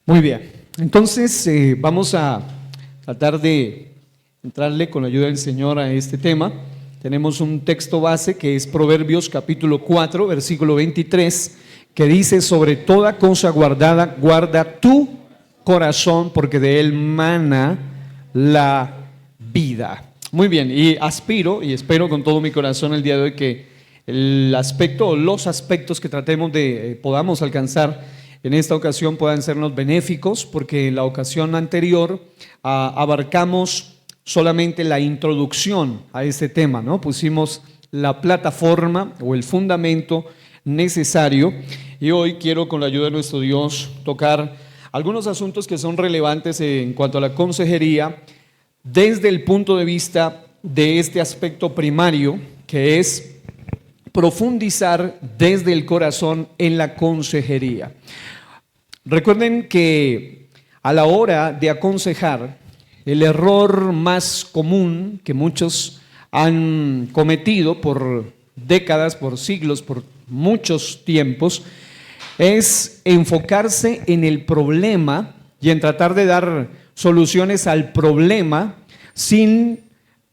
Muy bien, entonces vamos a tratar de entrarle con la ayuda del Señor a este tema. Tenemos un texto base que es Proverbios capítulo 4, versículo 23, que dice: sobre toda cosa guardada, guarda tu corazón, porque de él mana la vida. Muy bien, y aspiro y espero con todo mi corazón el día de hoy que el aspecto o los aspectos que tratemos de podamos alcanzar en esta ocasión puedan sernos benéficos, porque en la ocasión anterior abarcamos solamente la introducción a este tema, ¿no? Pusimos la plataforma o el fundamento necesario, y hoy quiero, con la ayuda de nuestro Dios, tocar algunos asuntos que son relevantes en cuanto a la consejería desde el punto de vista de este aspecto primario, que es profundizar desde el corazón en la consejería. Recuerden que a la hora de aconsejar, el error más común que muchos han cometido por décadas, por siglos, por muchos tiempos, es enfocarse en el problema y en tratar de dar soluciones al problema sin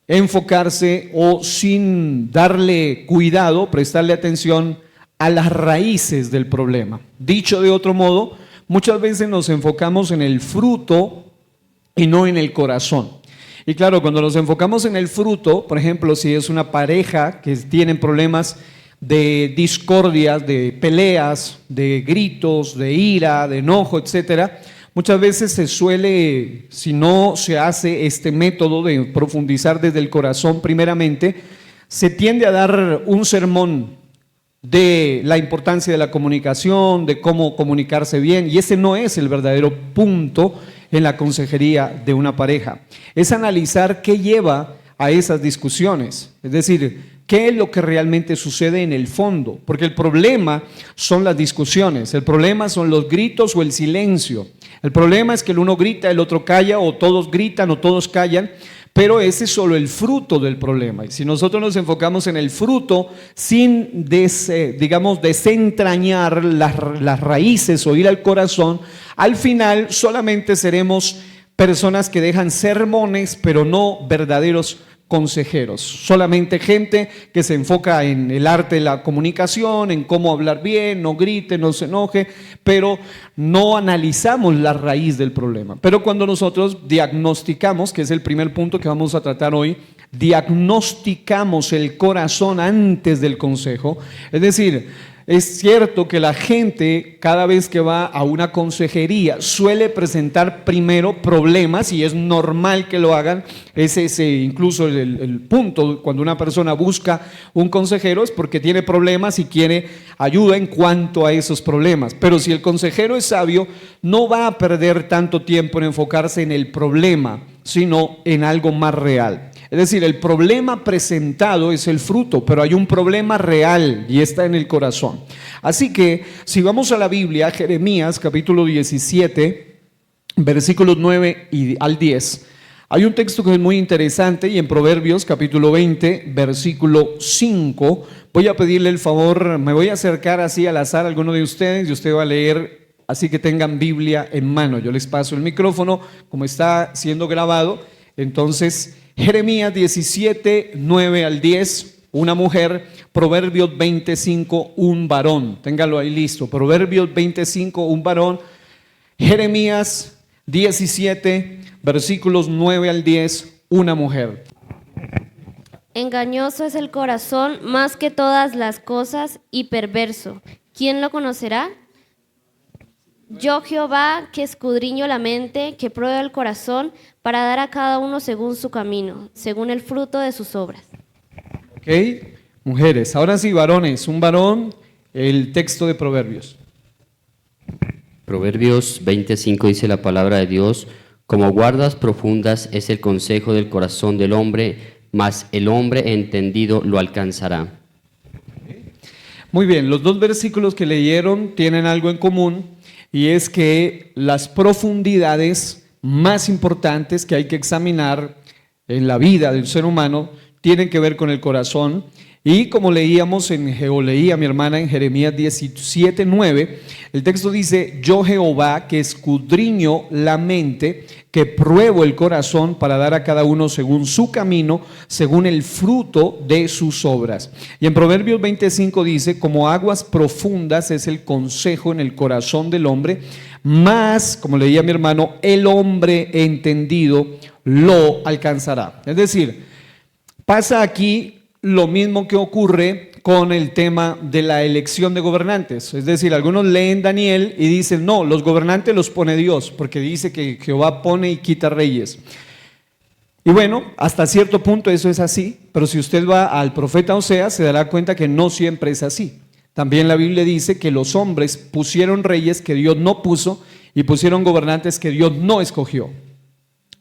enfocarse o sin darle cuidado, prestarle atención a las raíces del problema. Dicho de otro modo, muchas veces nos enfocamos en el fruto y no en el corazón. Y claro, cuando nos enfocamos en el fruto, por ejemplo, si es una pareja que tienen problemas de discordias, de peleas, de gritos, de ira, de enojo, etcétera, muchas veces se suele, si no se hace este método de profundizar desde el corazón primeramente, se tiende a dar un sermón de la importancia de la comunicación, de cómo comunicarse bien, y ese no es el verdadero punto en la consejería de una pareja. Es analizar qué lleva a esas discusiones, es decir, qué es lo que realmente sucede en el fondo, porque el problema son las discusiones, el problema son los gritos o el silencio. El problema es que el uno grita, el otro calla, o todos gritan o todos callan, pero ese es solo el fruto del problema. Y si nosotros nos enfocamos en el fruto sin desentrañar las raíces o ir al corazón, al final solamente seremos personas que dejan sermones, pero no verdaderos consejeros, solamente gente que se enfoca en el arte de la comunicación, en cómo hablar bien, no grite, no se enoje, pero no analizamos la raíz del problema. Pero cuando nosotros diagnosticamos, que es el primer punto que vamos a tratar hoy, diagnosticamos el corazón antes del consejo, es decir, es cierto que la gente cada vez que va a una consejería suele presentar primero problemas, y es normal que lo hagan. Ese incluso el punto cuando una persona busca un consejero es porque tiene problemas y quiere ayuda en cuanto a esos problemas. Pero si el consejero es sabio, no va a perder tanto tiempo en enfocarse en el problema, sino en algo más real. Es decir, el problema presentado es el fruto, pero hay un problema real y está en el corazón. Así que si vamos a la Biblia, Jeremías capítulo 17, versículos 9 al 10, hay un texto que es muy interesante, y en Proverbios capítulo 20, versículo 5, voy a pedirle el favor, me voy a acercar así al azar a alguno de ustedes y usted va a leer, así que tengan Biblia en mano. Yo les paso el micrófono como está siendo grabado. Entonces, Jeremías 17, 9 al 10, una mujer. Proverbios 25, un varón. Téngalo ahí listo. Proverbios 25, un varón. Jeremías 17, versículos 9 al 10, una mujer. Engañoso es el corazón más que todas las cosas, y perverso. ¿Quién lo conocerá? Yo, Jehová, que escudriño la mente, que pruebo el corazón, para dar a cada uno según su camino, según el fruto de sus obras. Ok, mujeres. Ahora sí, varones. Un varón, el texto de Proverbios. Proverbios 25 dice la palabra de Dios: como guardas profundas es el consejo del corazón del hombre, mas el hombre entendido lo alcanzará. Muy bien, los dos versículos que leyeron tienen algo en común, y es que las profundidades más importantes que hay que examinar en la vida del ser humano tienen que ver con el corazón, Y como leíamos leía mi hermana en Jeremías 17:9, el texto dice: yo Jehová, que escudriño la mente, que pruebo el corazón para dar a cada uno según su camino, según el fruto de sus obras. Y en Proverbios 25 dice: como aguas profundas es el consejo en el corazón del hombre, más, como leía mi hermano, el hombre entendido lo alcanzará. Es decir, pasa aquí lo mismo que ocurre con el tema de la elección de gobernantes. Es decir, algunos leen Daniel y dicen: no, los gobernantes los pone Dios, porque dice que Jehová pone y quita reyes. Y bueno, hasta cierto punto eso es así, pero si usted va al profeta Oseas se dará cuenta que no siempre es así. También la Biblia dice que los hombres pusieron reyes que Dios no puso y pusieron gobernantes que Dios no escogió.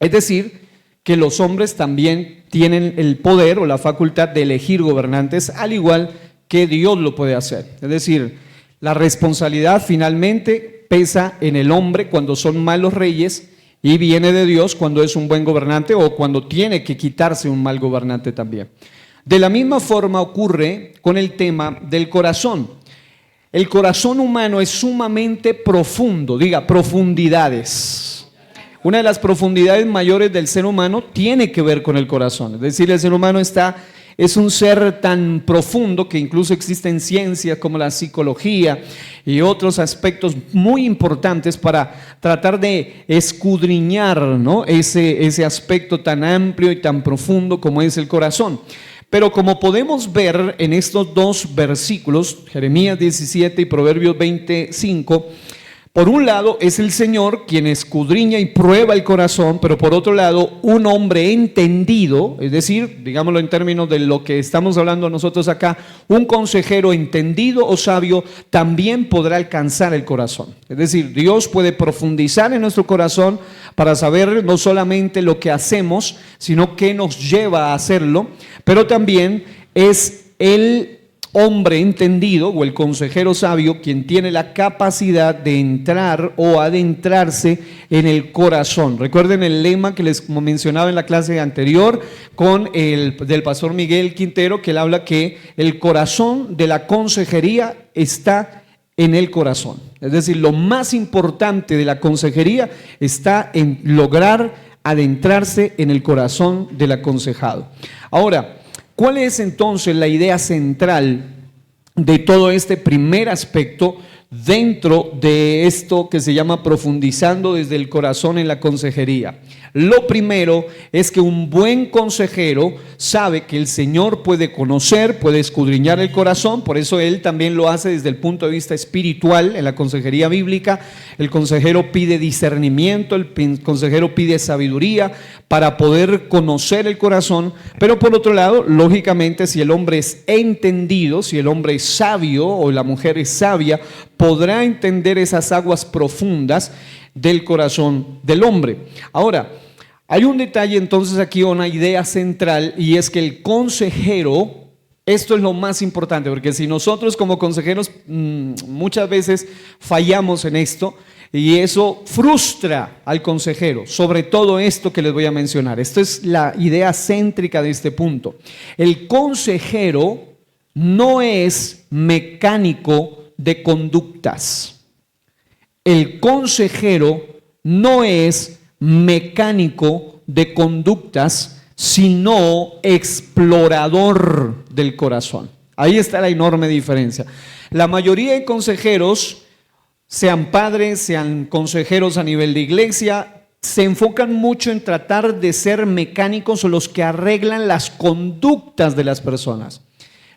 Es decir, que los hombres también tienen el poder o la facultad de elegir gobernantes, al igual que Dios lo puede hacer. Es decir, la responsabilidad finalmente pesa en el hombre cuando son malos reyes, y viene de Dios cuando es un buen gobernante o cuando tiene que quitarse un mal gobernante también. De la misma forma ocurre con el tema del corazón. El corazón humano es sumamente profundo, diga profundidades. Una de las profundidades mayores del ser humano tiene que ver con el corazón. Es decir, el ser humano es un ser tan profundo que incluso existen ciencias como la psicología y otros aspectos muy importantes para tratar de escudriñar, ¿no?, ese aspecto tan amplio y tan profundo como es el corazón. Pero como podemos ver en estos dos versículos, Jeremías 17 y Proverbios 25, por un lado es el Señor quien escudriña y prueba el corazón, pero por otro lado un hombre entendido, es decir, digámoslo en términos de lo que estamos hablando nosotros acá, un consejero entendido o sabio también podrá alcanzar el corazón. Es decir, Dios puede profundizar en nuestro corazón para saber no solamente lo que hacemos, sino qué nos lleva a hacerlo, pero también es el hombre entendido o el consejero sabio quien tiene la capacidad de entrar o adentrarse en el corazón. Recuerden el lema que les mencionaba en la clase anterior del pastor Miguel Quintero, que él habla que el corazón de la consejería está en el corazón. Es decir, lo más importante de la consejería está en lograr adentrarse en el corazón del aconsejado. Ahora, ¿cuál es entonces la idea central de todo este primer aspecto dentro de esto que se llama profundizando desde el corazón en la consejería? Lo primero es que un buen consejero sabe que el Señor puede conocer, puede escudriñar el corazón, por eso él también lo hace desde el punto de vista espiritual en la consejería bíblica. El consejero pide discernimiento, el consejero pide sabiduría para poder conocer el corazón, pero por otro lado, lógicamente, si el hombre es entendido, si el hombre es sabio o la mujer es sabia, podrá entender esas aguas profundas del corazón del hombre. Ahora, hay un detalle entonces aquí, una idea central, y es que el consejero, esto es lo más importante, porque si nosotros como consejeros muchas veces fallamos en esto, y eso frustra al consejero, sobre todo esto que les voy a mencionar. Esto es la idea céntrica de este punto. El consejero no es mecánico de conductas. El consejero no es mecánico de conductas, sino explorador del corazón. Ahí está la enorme diferencia. La mayoría de consejeros, sean padres, sean consejeros a nivel de iglesia, se enfocan mucho en tratar de ser mecánicos o los que arreglan las conductas de las personas,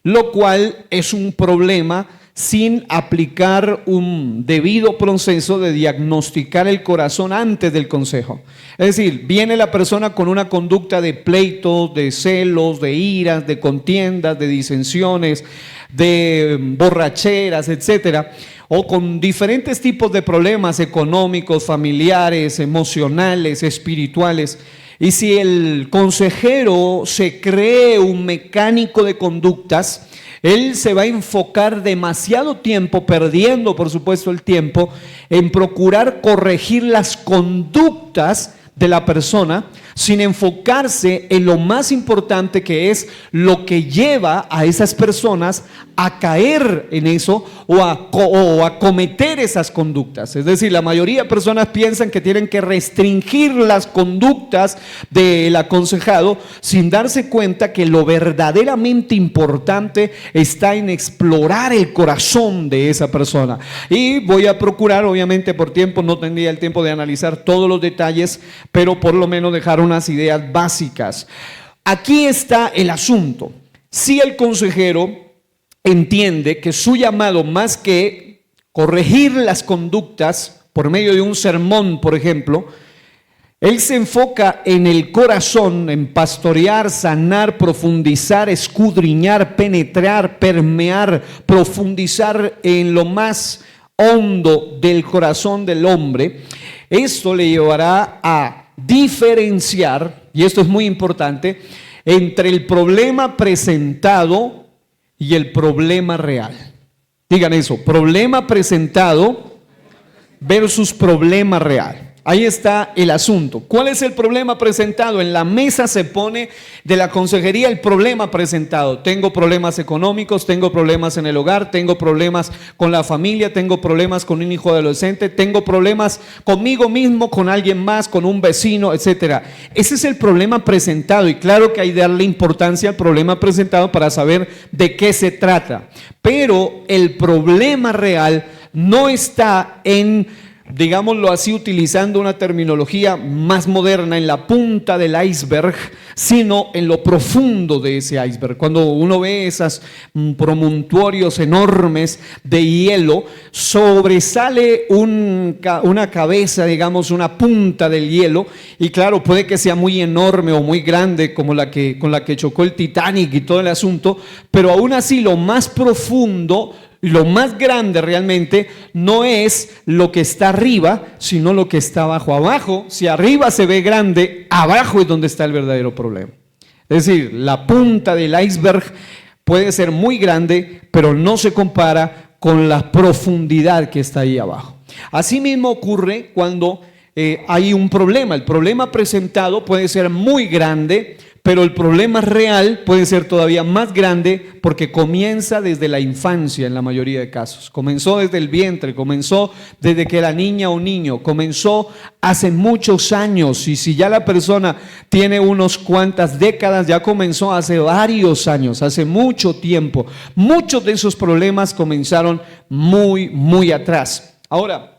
lo cual es un problema sin aplicar un debido proceso de diagnosticar el corazón antes del consejo. Es decir, viene la persona con una conducta de pleitos, de celos, de iras, de contiendas, de disensiones, de borracheras, etcétera, o con diferentes tipos de problemas económicos, familiares, emocionales, espirituales. Y si el consejero se cree un mecánico de conductas, él se va a enfocar demasiado tiempo, perdiendo por supuesto el tiempo, en procurar corregir las conductas de la persona sin enfocarse en lo más importante, que es lo que lleva a esas personas a caer en eso o a cometer esas conductas. Es decir, la mayoría de personas piensan que tienen que restringir las conductas del aconsejado sin darse cuenta que lo verdaderamente importante está en explorar el corazón de esa persona. Y voy a procurar, obviamente por tiempo no tendría el tiempo de analizar todos los detalles, pero por lo menos dejar unas ideas básicas. Aquí está el asunto. Si el consejero entiende que su llamado, más que corregir las conductas por medio de un sermón, por ejemplo, él se enfoca en el corazón, en pastorear, sanar, profundizar, escudriñar, penetrar, permear, profundizar en lo más hondo del corazón del hombre. Esto le llevará a diferenciar, y esto es muy importante, entre el problema presentado y el problema real. Digan eso, problema presentado versus problema real. Ahí está el asunto. ¿Cuál es el problema presentado? En la mesa se pone de la consejería el problema presentado. Tengo problemas económicos, tengo problemas en el hogar, tengo problemas con la familia, tengo problemas con un hijo adolescente, tengo problemas conmigo mismo, con alguien más, con un vecino, etcétera. Ese es el problema presentado, y claro que hay que darle importancia al problema presentado para saber de qué se trata. Pero el problema real no está en, digámoslo así, utilizando una terminología más moderna, en la punta del iceberg, sino en lo profundo de ese iceberg. Cuando uno ve esos promontorios enormes de hielo, sobresale una cabeza, digamos, una punta del hielo, y claro, puede que sea muy enorme o muy grande, como con la que chocó el Titanic y todo el asunto, pero aún así lo más profundo, lo más grande realmente no es lo que está arriba, sino lo que está abajo. Abajo, si arriba se ve grande, abajo es donde está el verdadero problema. Es decir, la punta del iceberg puede ser muy grande, pero no se compara con la profundidad que está ahí abajo. Asimismo ocurre cuando hay un problema. El problema presentado puede ser muy grande, pero el problema real puede ser todavía más grande, porque comienza desde la infancia en la mayoría de casos. Comenzó desde el vientre, comenzó desde que era niña o niño, comenzó hace muchos años, y si ya la persona tiene unos cuantas décadas, ya comenzó hace varios años, hace mucho tiempo. Muchos de esos problemas comenzaron muy, muy atrás. Ahora,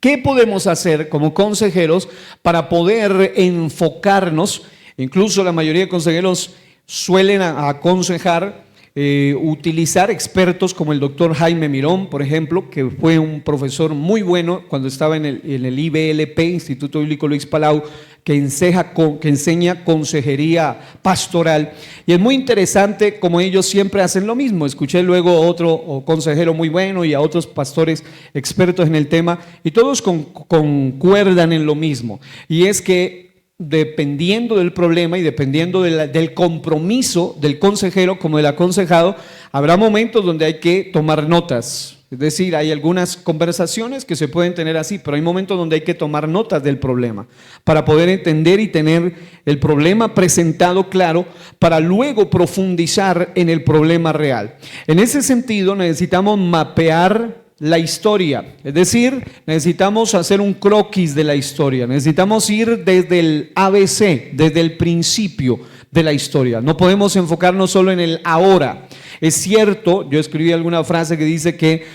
¿qué podemos hacer como consejeros para poder enfocarnos? Incluso la mayoría de consejeros suelen aconsejar utilizar expertos como el doctor Jaime Mirón, por ejemplo, que fue un profesor muy bueno cuando estaba en el IBLP, Instituto Bíblico Luis Palau, que enseña consejería pastoral. Y es muy interesante como ellos siempre hacen lo mismo. Escuché luego a otro consejero muy bueno y a otros pastores expertos en el tema, y todos concuerdan en lo mismo, y es que dependiendo del problema y dependiendo del compromiso del consejero como del aconsejado, habrá momentos donde hay que tomar notas. Es decir, hay algunas conversaciones que se pueden tener así, pero hay momentos donde hay que tomar notas del problema para poder entender y tener el problema presentado claro, para luego profundizar en el problema real. En ese sentido, necesitamos mapear la historia, es decir, necesitamos hacer un croquis de la historia, necesitamos ir desde el ABC, desde el principio de la historia. No podemos enfocarnos solo en el ahora. Es cierto, yo escribí alguna frase que dice que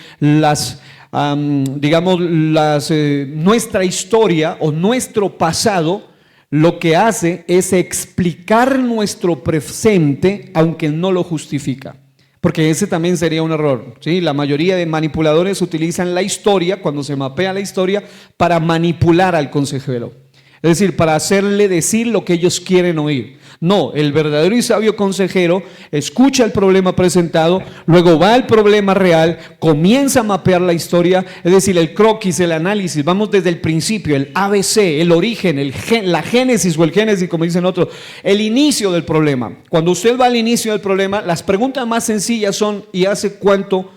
nuestra historia o nuestro pasado lo que hace es explicar nuestro presente, aunque no lo justifica. Porque ese también sería un error, ¿sí? La mayoría de manipuladores utilizan la historia, cuando se mapea la historia, para manipular al consejero. Es decir, para hacerle decir lo que ellos quieren oír. No, el verdadero y sabio consejero escucha el problema presentado, luego va al problema real, comienza a mapear la historia, es decir, el croquis, el análisis. Vamos desde el principio, el ABC, el origen, la génesis o el génesis, como dicen otros, el inicio del problema. Cuando usted va al inicio del problema, las preguntas más sencillas son: ¿y hace cuánto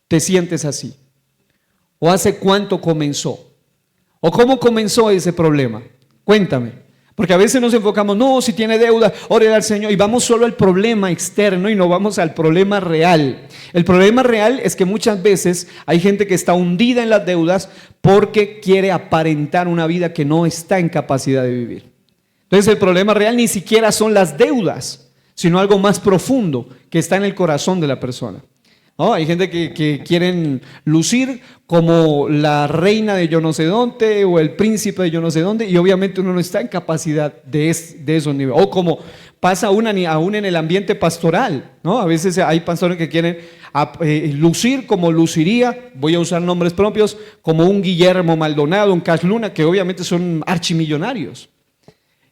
te sientes así? ¿O hace cuánto comenzó? ¿O cómo comenzó ese problema? Cuéntame. Porque a veces nos enfocamos, no, si tiene deuda, órale al Señor, y vamos solo al problema externo y no vamos al problema real. El problema real es que muchas veces hay gente que está hundida en las deudas porque quiere aparentar una vida que no está en capacidad de vivir. Entonces el problema real ni siquiera son las deudas, sino algo más profundo que está en el corazón de la persona. ¿No? Hay gente que quieren lucir como la reina de yo no sé dónde o el príncipe de yo no sé dónde, y obviamente uno no está en capacidad de esos niveles. O como pasa aún en el ambiente pastoral, ¿no? A veces hay pastores que quieren lucir como luciría, voy a usar nombres propios, como un Guillermo Maldonado, un Cash Luna, que obviamente son archimillonarios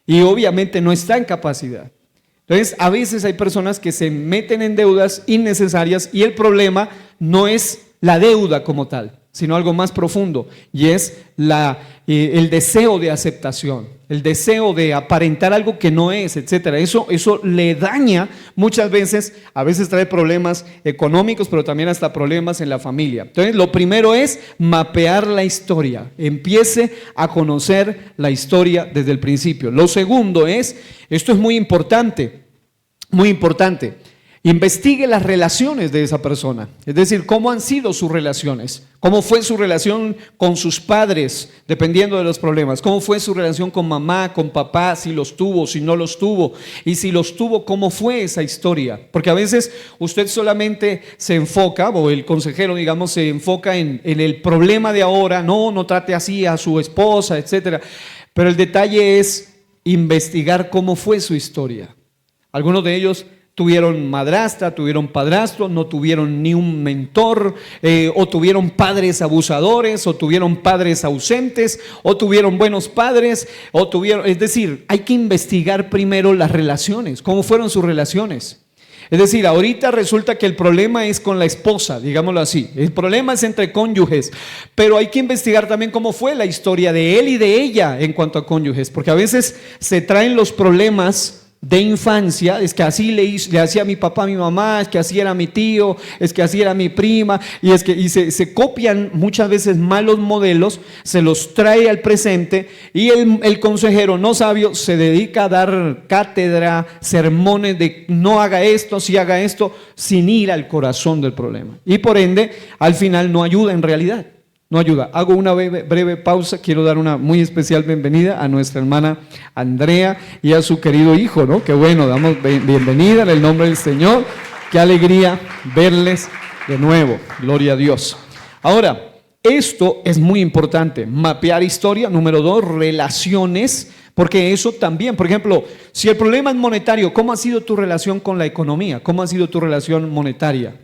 y obviamente no está en capacidad. Entonces, a veces hay personas que se meten en deudas innecesarias y el problema no es la deuda como tal, sino algo más profundo, y es el deseo de aceptación, el deseo de aparentar algo que no es, etcétera. Eso le daña muchas veces, a veces trae problemas económicos, pero también hasta problemas en la familia. Entonces, lo primero es mapear la historia, empiece a conocer la historia desde el principio. Lo segundo es, esto es muy importante, investigue las relaciones de esa persona, es decir, cómo han sido sus relaciones, cómo fue su relación con sus padres, dependiendo de los problemas, cómo fue su relación con mamá, con papá, si los tuvo, si no los tuvo, y si los tuvo, cómo fue esa historia, porque a veces usted solamente se enfoca, o el consejero, digamos, se enfoca en el problema de ahora, no trate así a su esposa, etcétera, pero el detalle es investigar cómo fue su historia. Algunos de ellos tuvieron madrastra, tuvieron padrastro, no tuvieron ni un mentor, o tuvieron padres abusadores, o tuvieron padres ausentes, o tuvieron buenos padres, es decir, hay que investigar primero las relaciones, cómo fueron sus relaciones. Es decir, ahorita resulta que el problema es con la esposa, digámoslo así, el problema es entre cónyuges, pero hay que investigar también cómo fue la historia de él y de ella en cuanto a cónyuges, porque a veces se traen los problemas de infancia, es que así le hacía a mi papá, a mi mamá, es que así era mi tío, es que así era mi prima, y se copian muchas veces malos modelos, se los trae al presente, y el consejero no sabio se dedica a dar cátedra, sermones de no haga esto, sí haga esto, sin ir al corazón del problema, y por ende al final no ayuda en realidad. No ayuda. Hago una breve pausa. Quiero dar una muy especial bienvenida a nuestra hermana Andrea y a su querido hijo, ¿no? Qué bueno, damos bienvenida en el nombre del Señor. Qué alegría verles de nuevo. Gloria a Dios. Ahora, esto es muy importante. Mapear historia. Número 2, relaciones. Porque eso también, por ejemplo, si el problema es monetario, ¿cómo ha sido tu relación con la economía? ¿Cómo ha sido tu relación monetaria?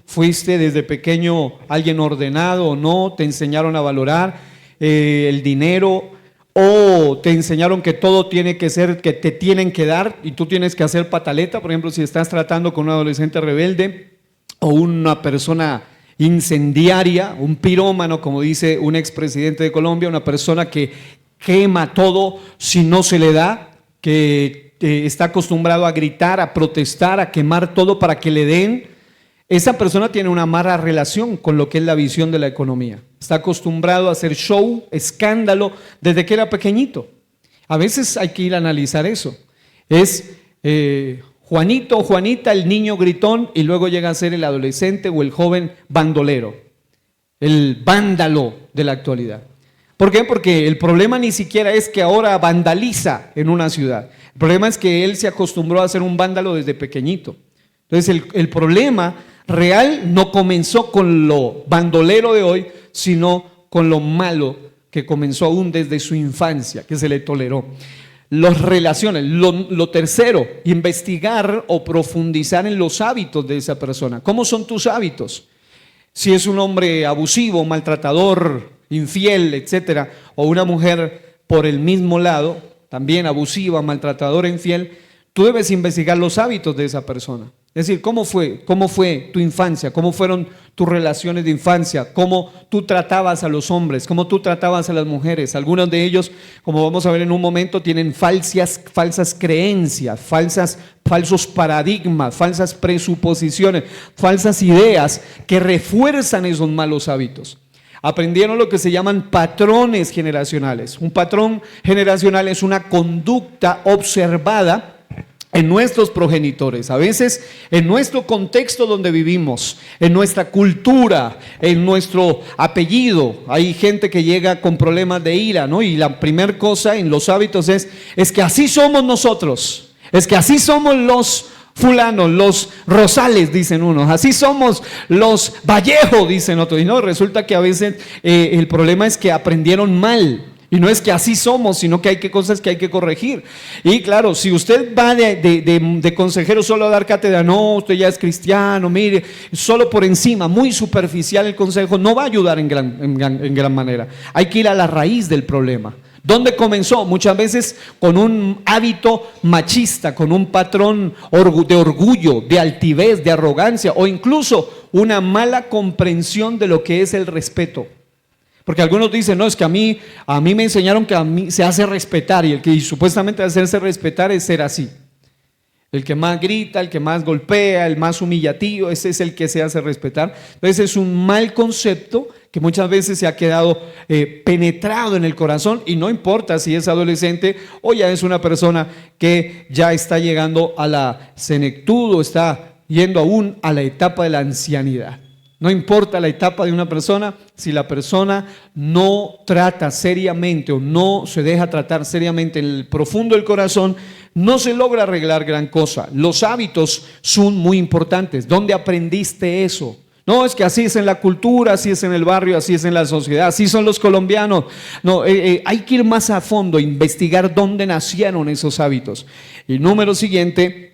¿Fuiste desde pequeño alguien ordenado o no? ¿Te enseñaron a valorar el dinero? ¿O te enseñaron que todo tiene que ser, que te tienen que dar y tú tienes que hacer pataleta? Por ejemplo, si estás tratando con un adolescente rebelde o una persona incendiaria, un pirómano, como dice un expresidente de Colombia, una persona que quema todo si no se le da, que está acostumbrado a gritar, a protestar, a quemar todo para que le den. Esa persona tiene una mala relación con lo que es la visión de la economía. Está acostumbrado a hacer show, escándalo, desde que era pequeñito. A veces hay que ir a analizar eso. Es Juanito o Juanita, el niño gritón, y luego llega a ser el adolescente o el joven bandolero, el vándalo de la actualidad. ¿Por qué? Porque el problema ni siquiera es que ahora vandaliza en una ciudad. El problema es que él se acostumbró a ser un vándalo desde pequeñito. Entonces el problema real no comenzó con lo bandolero de hoy, sino con lo malo que comenzó aún desde su infancia, que se le toleró. Las relaciones. Lo tercero, investigar o profundizar en los hábitos de esa persona. ¿Cómo son tus hábitos? Si es un hombre abusivo, maltratador, infiel, etcétera, o una mujer por el mismo lado, también abusiva, maltratadora, infiel, tú debes investigar los hábitos de esa persona. Es decir, ¿cómo fue tu infancia? ¿Cómo fueron tus relaciones de infancia? ¿Cómo tú tratabas a los hombres? ¿Cómo tú tratabas a las mujeres? Algunos de ellos, como vamos a ver en un momento, tienen falsas creencias, falsos paradigmas, falsas presuposiciones, falsas ideas que refuerzan esos malos hábitos. Aprendieron lo que se llaman patrones generacionales. Un patrón generacional es una conducta observada en nuestros progenitores, a veces en nuestro contexto donde vivimos, en nuestra cultura, en nuestro apellido. Hay gente que llega con problemas de ira, ¿no? Y la primera cosa en los hábitos es que así somos nosotros, es que así somos los fulanos, los Rosales, dicen unos, así somos los Vallejo, dicen otros. Y no, resulta que a veces el problema es que aprendieron mal. Y no es que así somos, sino que hay cosas que hay que corregir. Y claro, si usted va de consejero solo a dar cátedra, no, usted ya es cristiano, mire, solo por encima, muy superficial el consejo, no va a ayudar en gran manera. Hay que ir a la raíz del problema. ¿Dónde comenzó? Muchas veces con un hábito machista, con un patrón de orgullo, de altivez, de arrogancia, o incluso una mala comprensión de lo que es el respeto. Porque algunos dicen, no, es que a mí me enseñaron que a mí se hace respetar, y el que supuestamente hacerse respetar es ser así. El que más grita, el que más golpea, el más humillativo, ese es el que se hace respetar. Entonces es un mal concepto que muchas veces se ha quedado penetrado en el corazón, y no importa si es adolescente o ya es una persona que ya está llegando a la senectud o está yendo aún a la etapa de la ancianidad. No importa la etapa de una persona, si la persona no trata seriamente o no se deja tratar seriamente en el profundo del corazón, no se logra arreglar gran cosa. Los hábitos son muy importantes. ¿Dónde aprendiste eso? No, es que así es en la cultura, así es en el barrio, así es en la sociedad, así son los colombianos. No, hay que ir más a fondo, investigar dónde nacieron esos hábitos. Y número siguiente,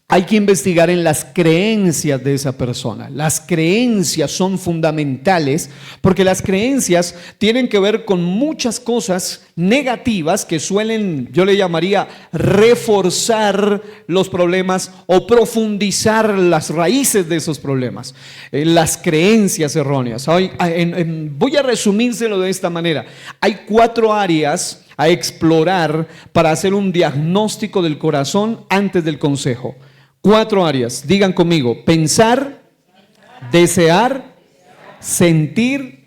hay que investigar en las creencias de esa persona. Las creencias son fundamentales porque las creencias tienen que ver con muchas cosas negativas que suelen, yo le llamaría, reforzar los problemas o profundizar las raíces de esos problemas. Las creencias erróneas. Voy a resumírselo de esta manera. Hay 4 áreas a explorar para hacer un diagnóstico del corazón antes del consejo. 4 áreas, digan conmigo: pensar, desear, sentir,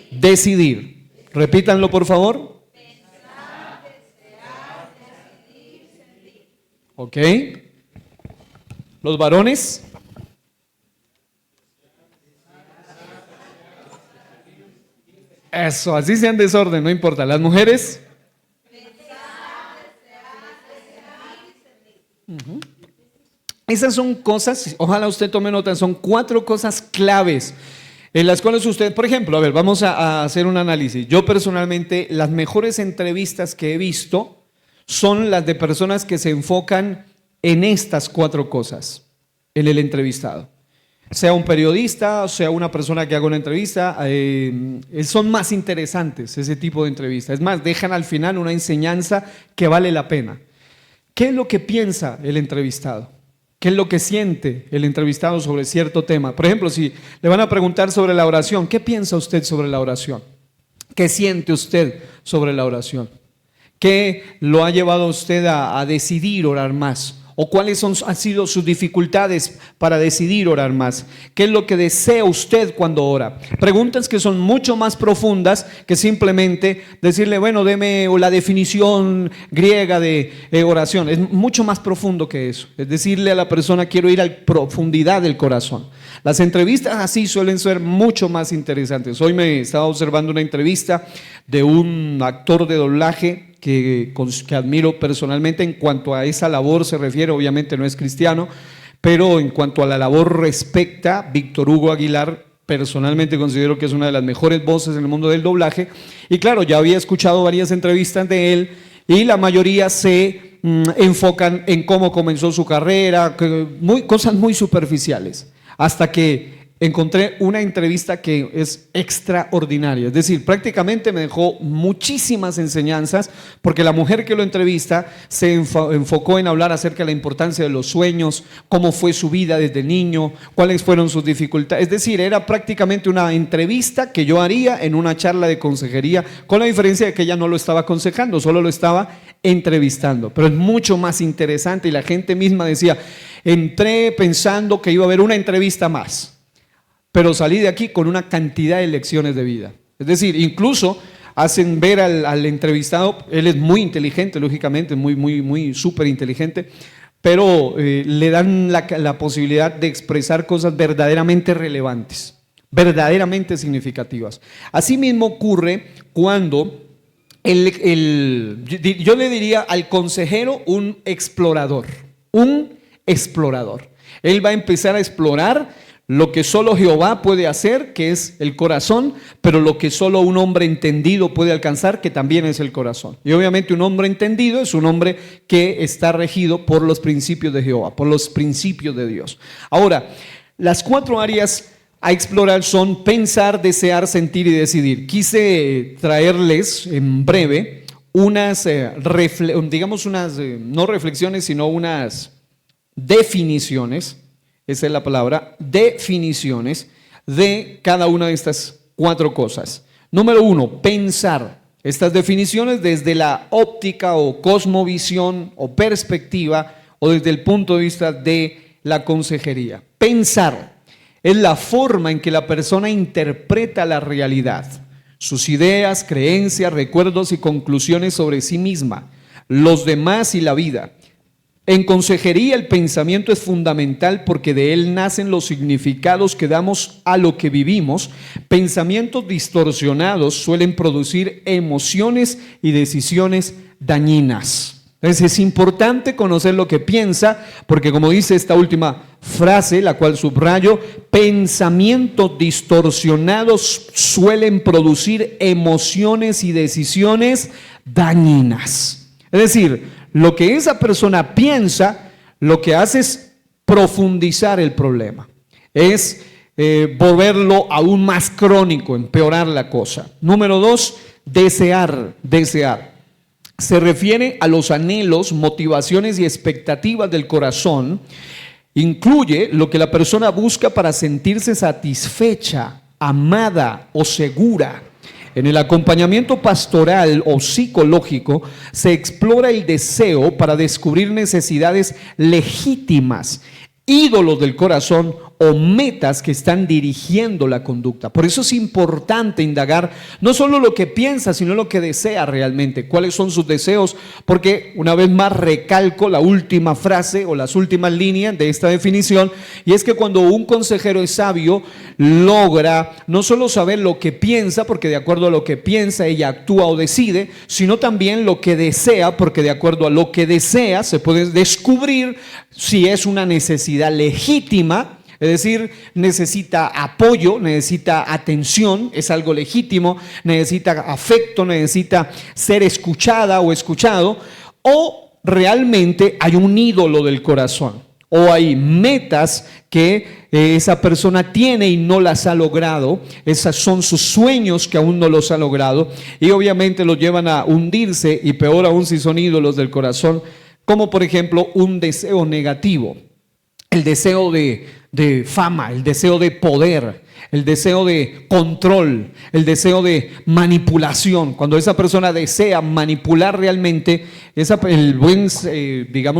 decidir. Repítanlo por favor. Pensar, desear, decidir, sentir. ¿Ok? ¿Los varones? Eso, así sea en desorden, no importa. ¿Las mujeres? Pensar, desear, decidir, sentir. Esas son cosas, ojalá usted tome nota, son 4 cosas claves en las cuales usted, por ejemplo, a ver, vamos a hacer un análisis. Yo personalmente, las mejores entrevistas que he visto son las de personas que se enfocan en estas 4 cosas, en el entrevistado. Sea un periodista, sea una persona que haga una entrevista, son más interesantes ese tipo de entrevistas. Es más, dejan al final una enseñanza que vale la pena. ¿Qué es lo que piensa el entrevistado? ¿Qué es lo que siente el entrevistado sobre cierto tema? Por ejemplo, si le van a preguntar sobre la oración, ¿qué piensa usted sobre la oración? ¿Qué siente usted sobre la oración? ¿Qué lo ha llevado a usted a decidir orar más? ¿O cuáles han sido sus dificultades para decidir orar más? ¿Qué es lo que desea usted cuando ora? Preguntas que son mucho más profundas que simplemente decirle, bueno, deme la definición griega de oración. Es mucho más profundo que eso. Es decirle a la persona, quiero ir a la profundidad del corazón. Las entrevistas así suelen ser mucho más interesantes. Hoy me estaba observando una entrevista de un actor de doblaje que admiro personalmente. En cuanto a esa labor se refiere, obviamente no es cristiano, pero en cuanto a la labor respecta, Víctor Hugo Aguilar, personalmente considero que es una de las mejores voces en el mundo del doblaje. Y claro, ya había escuchado varias entrevistas de él y la mayoría se enfocan en cómo comenzó su carrera, cosas muy superficiales, hasta que encontré una entrevista que es extraordinaria. Es decir, prácticamente me dejó muchísimas enseñanzas, porque la mujer que lo entrevista se enfocó en hablar acerca de la importancia de los sueños, cómo fue su vida desde niño, cuáles fueron sus dificultades. Es decir, era prácticamente una entrevista que yo haría en una charla de consejería, con la diferencia de que ella no lo estaba aconsejando, solo lo estaba entrevistando. Pero es mucho más interesante, y la gente misma decía, entré pensando que iba a haber una entrevista más, pero salí de aquí con una cantidad de lecciones de vida. Es decir, incluso hacen ver al entrevistado, él es muy inteligente, lógicamente, muy súper inteligente, pero le dan la posibilidad de expresar cosas verdaderamente relevantes, verdaderamente significativas. Asimismo ocurre cuando yo le diría al consejero un explorador. Él va a empezar a explorar lo que solo Jehová puede hacer, que es el corazón, pero lo que solo un hombre entendido puede alcanzar, que también es el corazón. Y obviamente un hombre entendido es un hombre que está regido por los principios de Jehová, por los principios de Dios. Ahora, las 4 áreas a explorar son pensar, desear, sentir y decidir. Quise traerles en breve unas, no reflexiones, sino unas definiciones. Esa es la palabra, definiciones de cada una de estas 4 cosas. Número 1, pensar. Estas definiciones desde la óptica o cosmovisión o perspectiva o desde el punto de vista de la consejería. Pensar es la forma en que la persona interpreta la realidad, sus ideas, creencias, recuerdos y conclusiones sobre sí misma, los demás y la vida. En consejería el pensamiento es fundamental porque de él nacen los significados que damos a lo que vivimos. Pensamientos distorsionados suelen producir emociones y decisiones dañinas. Entonces es importante conocer lo que piensa, porque como dice esta última frase, la cual subrayo, pensamientos distorsionados suelen producir emociones y decisiones dañinas. Es decir, lo que esa persona piensa, lo que hace es profundizar el problema, es volverlo aún más crónico, empeorar la cosa. Número 2, desear. Se refiere a los anhelos, motivaciones y expectativas del corazón. Incluye lo que la persona busca para sentirse satisfecha, amada o segura. En el acompañamiento pastoral o psicológico se explora el deseo para descubrir necesidades legítimas, ídolos del corazón o metas que están dirigiendo la conducta. Por eso es importante indagar no solo lo que piensa, sino lo que desea realmente, cuáles son sus deseos, porque una vez más recalco la última frase o las últimas líneas de esta definición, y es que cuando un consejero es sabio, logra no solo saber lo que piensa, porque de acuerdo a lo que piensa ella actúa o decide, sino también lo que desea, porque de acuerdo a lo que desea se puede descubrir si es una necesidad legítima. Es decir, necesita apoyo, necesita atención, es algo legítimo, necesita afecto, necesita ser escuchada o escuchado, o realmente hay un ídolo del corazón, o hay metas que esa persona tiene y no las ha logrado. Esos son sus sueños que aún no los ha logrado y obviamente los llevan a hundirse, y peor aún si son ídolos del corazón, como por ejemplo un deseo negativo. El deseo de fama, el deseo de poder, el deseo de control, el deseo de manipulación. Cuando esa persona desea manipular realmente, el buen,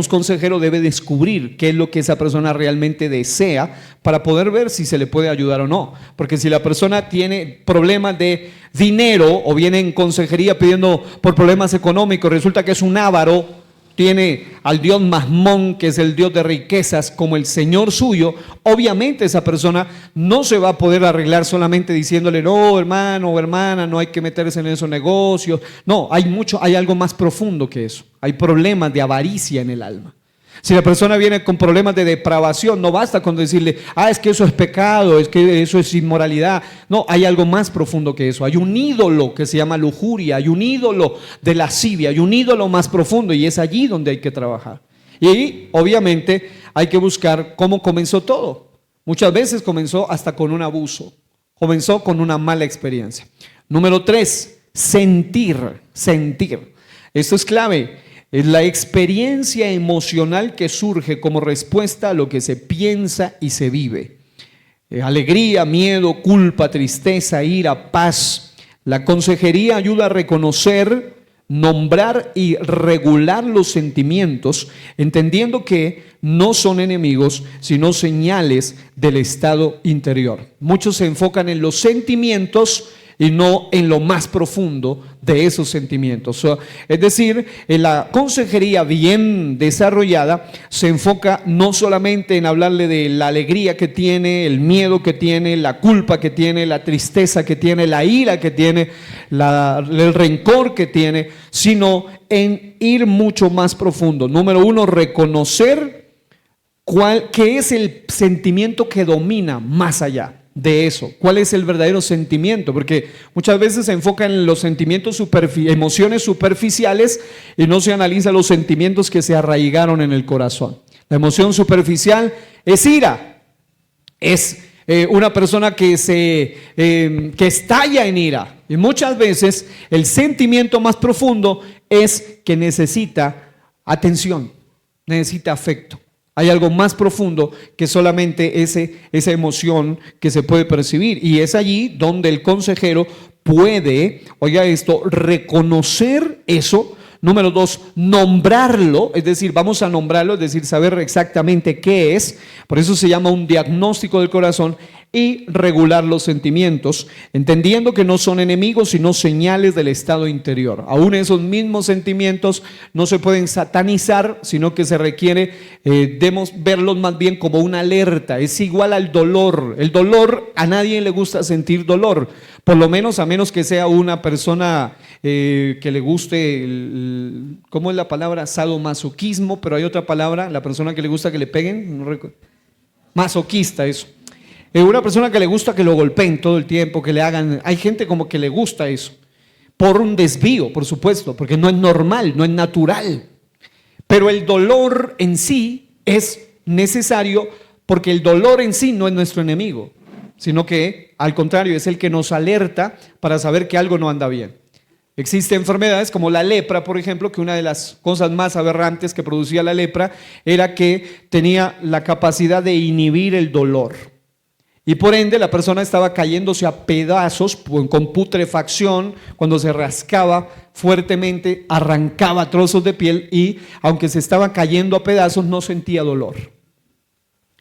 consejero debe descubrir qué es lo que esa persona realmente desea para poder ver si se le puede ayudar o no. Porque si la persona tiene problemas de dinero o viene en consejería pidiendo por problemas económicos, resulta que es un avaro, tiene al dios Mamón, que es el dios de riquezas, como el señor suyo, obviamente esa persona no se va a poder arreglar solamente diciéndole, no, hermano o hermana, no hay que meterse en esos negocios. No, hay algo más profundo que eso. Hay problemas de avaricia en el alma. Si la persona viene con problemas de depravación, no basta con decirle, es que eso es pecado, es que eso es inmoralidad. No, hay algo más profundo que eso. Hay un ídolo que se llama lujuria, hay un ídolo de lascivia, hay un ídolo más profundo, y es allí donde hay que trabajar. Y ahí, obviamente, hay que buscar cómo comenzó todo. Muchas veces comenzó hasta con un abuso, comenzó con una mala experiencia. Número 3, sentir. Esto es clave. Es la experiencia emocional que surge como respuesta a lo que se piensa y se vive. Alegría, miedo, culpa, tristeza, ira, paz. La consejería ayuda a reconocer, nombrar y regular los sentimientos, entendiendo que no son enemigos, sino señales del estado interior. Muchos se enfocan en los sentimientos y no en lo más profundo de esos sentimientos. Es decir, en la consejería bien desarrollada se enfoca no solamente en hablarle de la alegría que tiene, el miedo que tiene, la culpa que tiene, la tristeza que tiene, la ira que tiene, el rencor que tiene, sino en ir mucho más profundo. Número uno, reconocer qué es el sentimiento que domina más allá de eso. ¿Cuál es el verdadero sentimiento? Porque muchas veces se enfoca en los sentimientos, emociones superficiales y no se analiza los sentimientos que se arraigaron en el corazón. La emoción superficial es ira, es una persona que estalla en ira. Y muchas veces el sentimiento más profundo es que necesita atención, necesita afecto. Hay algo más profundo que solamente esa emoción que se puede percibir. Y es allí donde el consejero puede, oiga esto, reconocer eso. Número dos, nombrarlo, es decir, vamos a nombrarlo, es decir, saber exactamente qué es. Por eso se llama un diagnóstico del corazón. Y regular los sentimientos, entendiendo que no son enemigos, sino señales del estado interior. Aún esos mismos sentimientos no se pueden satanizar, sino que se requiere, debemos verlos más bien como una alerta. Es igual al dolor. El dolor, a nadie le gusta sentir dolor, por lo menos a menos que sea una persona que le guste, ¿cómo es la palabra? Sadomasoquismo, pero hay otra palabra, la persona que le gusta que le peguen, no recuerdo. Masoquista, eso. Una persona que le gusta que lo golpeen todo el tiempo, que le hagan, hay gente como que le gusta eso, por un desvío, por supuesto, porque no es normal, no es natural. Pero el dolor en sí es necesario, porque el dolor en sí no es nuestro enemigo, sino que al contrario es el que nos alerta para saber que algo no anda bien. Existen enfermedades como la lepra, por ejemplo, que una de las cosas más aberrantes que producía la lepra era que tenía la capacidad de inhibir el dolor. Y por ende la persona estaba cayéndose a pedazos con putrefacción, cuando se rascaba fuertemente, arrancaba trozos de piel y aunque se estaba cayendo a pedazos no sentía dolor.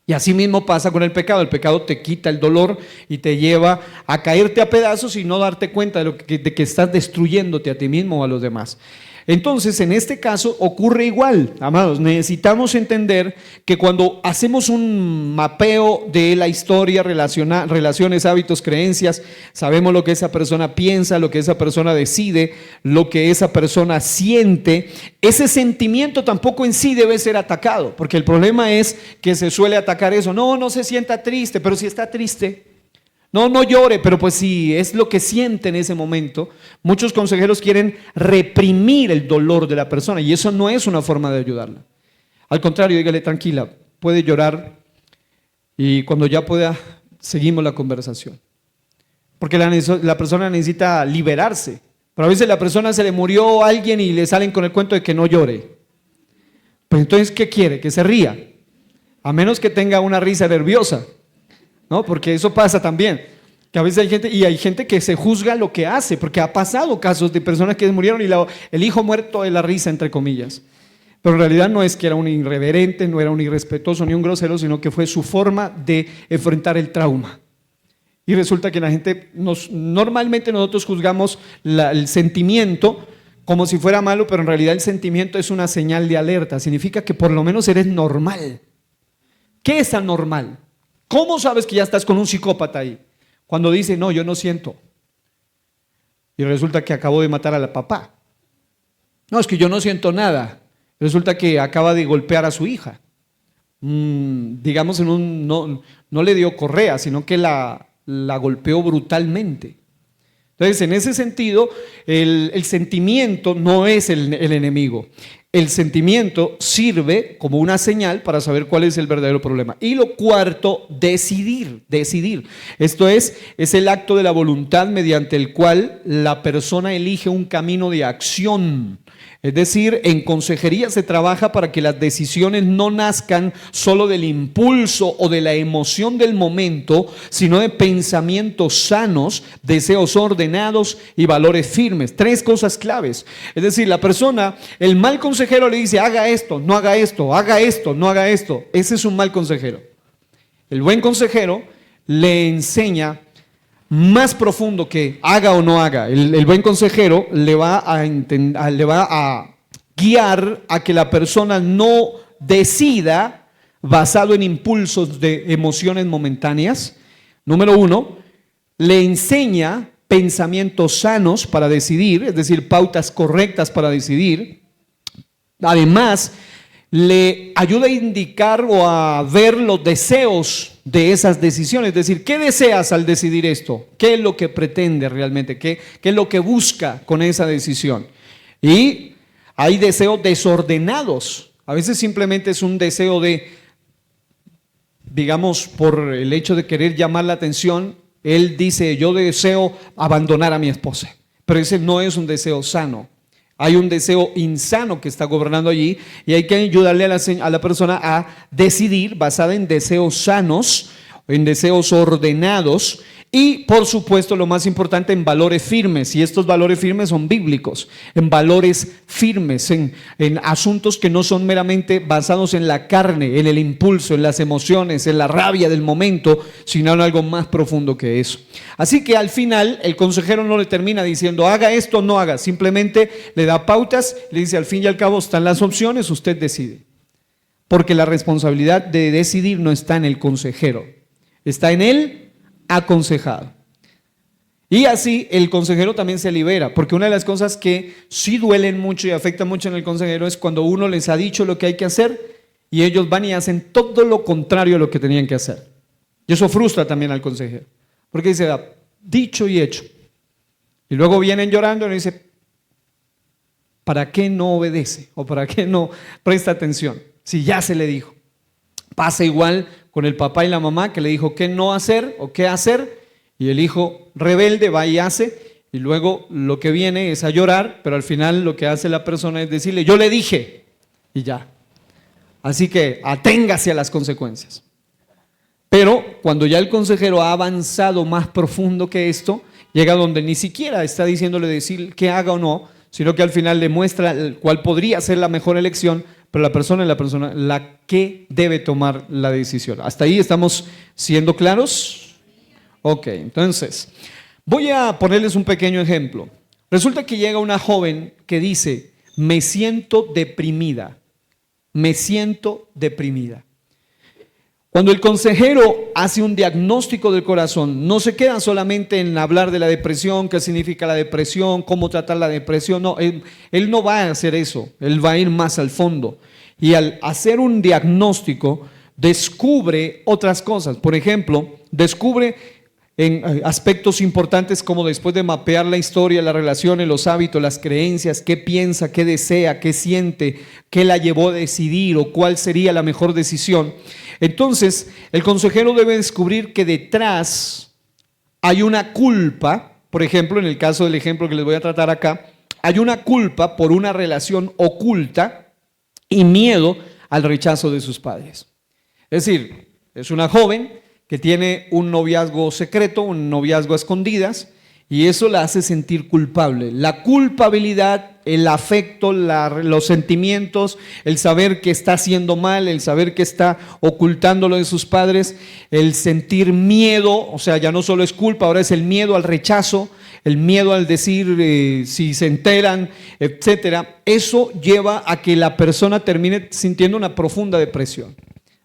Y así mismo pasa con el pecado te quita el dolor y te lleva a caerte a pedazos y no darte cuenta de que estás destruyéndote a ti mismo o a los demás. Entonces, en este caso ocurre igual, amados. Necesitamos entender que cuando hacemos un mapeo de la historia, relaciones, hábitos, creencias, sabemos lo que esa persona piensa, lo que esa persona decide, lo que esa persona siente. Ese sentimiento tampoco en sí debe ser atacado, porque el problema es que se suele atacar eso. No se sienta triste, pero si está triste. No llore, pero pues si es lo que siente en ese momento. Muchos consejeros quieren reprimir el dolor de la persona y eso no es una forma de ayudarla. Al contrario, dígale tranquila, puede llorar y cuando ya pueda, seguimos la conversación. Porque la persona necesita liberarse. Pero a veces a la persona se le murió a alguien y le salen con el cuento de que no llore. Pues entonces, ¿qué quiere? Que se ría. A menos que tenga una risa nerviosa. ¿No? Porque eso pasa también, que a veces hay gente que se juzga lo que hace, porque ha pasado casos de personas que murieron y el hijo muerto de la risa, entre comillas, pero en realidad no es que era un irreverente, no era un irrespetuoso ni un grosero, sino que fue su forma de enfrentar el trauma. Y resulta que la gente, normalmente nosotros juzgamos el sentimiento como si fuera malo, pero en realidad el sentimiento es una señal de alerta, significa que por lo menos eres normal. ¿Qué es anormal? ¿Cómo sabes que ya estás con un psicópata ahí? Cuando dice, no, yo no siento. Y resulta que acabó de matar a la papá. No, es que yo no siento nada. Resulta que acaba de golpear a su hija. Digamos, no le dio correa, sino que la golpeó brutalmente. Entonces, en ese sentido, el sentimiento no es el enemigo. El sentimiento sirve como una señal para saber cuál es el verdadero problema. Y lo cuarto, decidir. Esto es el acto de la voluntad mediante el cual la persona elige un camino de acción. Es decir, en consejería se trabaja para que las decisiones no nazcan solo del impulso o de la emoción del momento, sino de pensamientos sanos, deseos ordenados y valores firmes. 3 cosas claves. Es decir, la persona, el mal consejero le dice, haga esto, no haga esto, haga esto, no haga esto. Ese es un mal consejero. El buen consejero le enseña más profundo que haga o no haga. El buen consejero le va a guiar a que la persona no decida basado en impulsos de emociones momentáneas. Número uno, le enseña pensamientos sanos para decidir, es decir, pautas correctas para decidir. Además, le ayuda a indicar o a ver los deseos de esas decisiones, es decir, ¿qué deseas al decidir esto? ¿Qué es lo que pretende realmente? ¿Qué es lo que busca con esa decisión? Y hay deseos desordenados, a veces simplemente es un deseo de, digamos, por el hecho de querer llamar la atención, él dice, yo deseo abandonar a mi esposa, pero ese no es un deseo sano. Hay un deseo insano que está gobernando allí y hay que ayudarle a la persona a decidir basada en deseos sanos, en deseos ordenados y, por supuesto, lo más importante, en valores firmes. Y estos valores firmes son bíblicos, en valores firmes, en asuntos que no son meramente basados en la carne, en el impulso, en las emociones, en la rabia del momento, sino en algo más profundo que eso. Así que al final el consejero no le termina diciendo haga esto o no haga, simplemente le da pautas, le dice al fin y al cabo están las opciones, usted decide. Porque la responsabilidad de decidir no está en el consejero, está en el aconsejado. Y así el consejero también se libera, porque una de las cosas que sí duelen mucho y afectan mucho en el consejero es cuando uno les ha dicho lo que hay que hacer y ellos van y hacen todo lo contrario a lo que tenían que hacer. Y eso frustra también al consejero, porque dice, dicho y hecho. Y luego vienen llorando y dice, ¿para qué no obedece? ¿O para qué no presta atención? Si ya se le dijo. Pasa igual con el papá y la mamá que le dijo qué no hacer o qué hacer, y el hijo rebelde va y hace, y luego lo que viene es a llorar, pero al final lo que hace la persona es decirle, yo le dije, y ya. Así que aténgase a las consecuencias. Pero cuando ya el consejero ha avanzado más profundo que esto, llega donde ni siquiera está diciéndole decir que haga o no, sino que al final le muestra cuál podría ser la mejor elección, pero la persona es la que debe tomar la decisión. ¿Hasta ahí estamos siendo claros? Ok, entonces, voy a ponerles un pequeño ejemplo. Resulta que llega una joven que dice, me siento deprimida, me siento deprimida. Cuando el consejero hace un diagnóstico del corazón, no se queda solamente en hablar de la depresión, qué significa la depresión, cómo tratar la depresión, no, él no va a hacer eso, él va a ir más al fondo. Y al hacer un diagnóstico, descubre otras cosas. Por ejemplo, descubre en aspectos importantes como después de mapear la historia, las relaciones, los hábitos, las creencias, qué piensa, qué desea, qué siente, qué la llevó a decidir o cuál sería la mejor decisión. Entonces, el consejero debe descubrir que detrás hay una culpa, por ejemplo, en el caso del ejemplo que les voy a tratar acá, hay una culpa por una relación oculta y miedo al rechazo de sus padres. Es decir, es una joven que tiene un noviazgo secreto, un noviazgo a escondidas, y eso la hace sentir culpable. La culpabilidad, el afecto, los sentimientos, el saber que está haciendo mal, el saber que está ocultándolo de sus padres, el sentir miedo, o sea, ya no solo es culpa, ahora es el miedo al rechazo, el miedo al decir si se enteran, etcétera. Eso lleva a que la persona termine sintiendo una profunda depresión.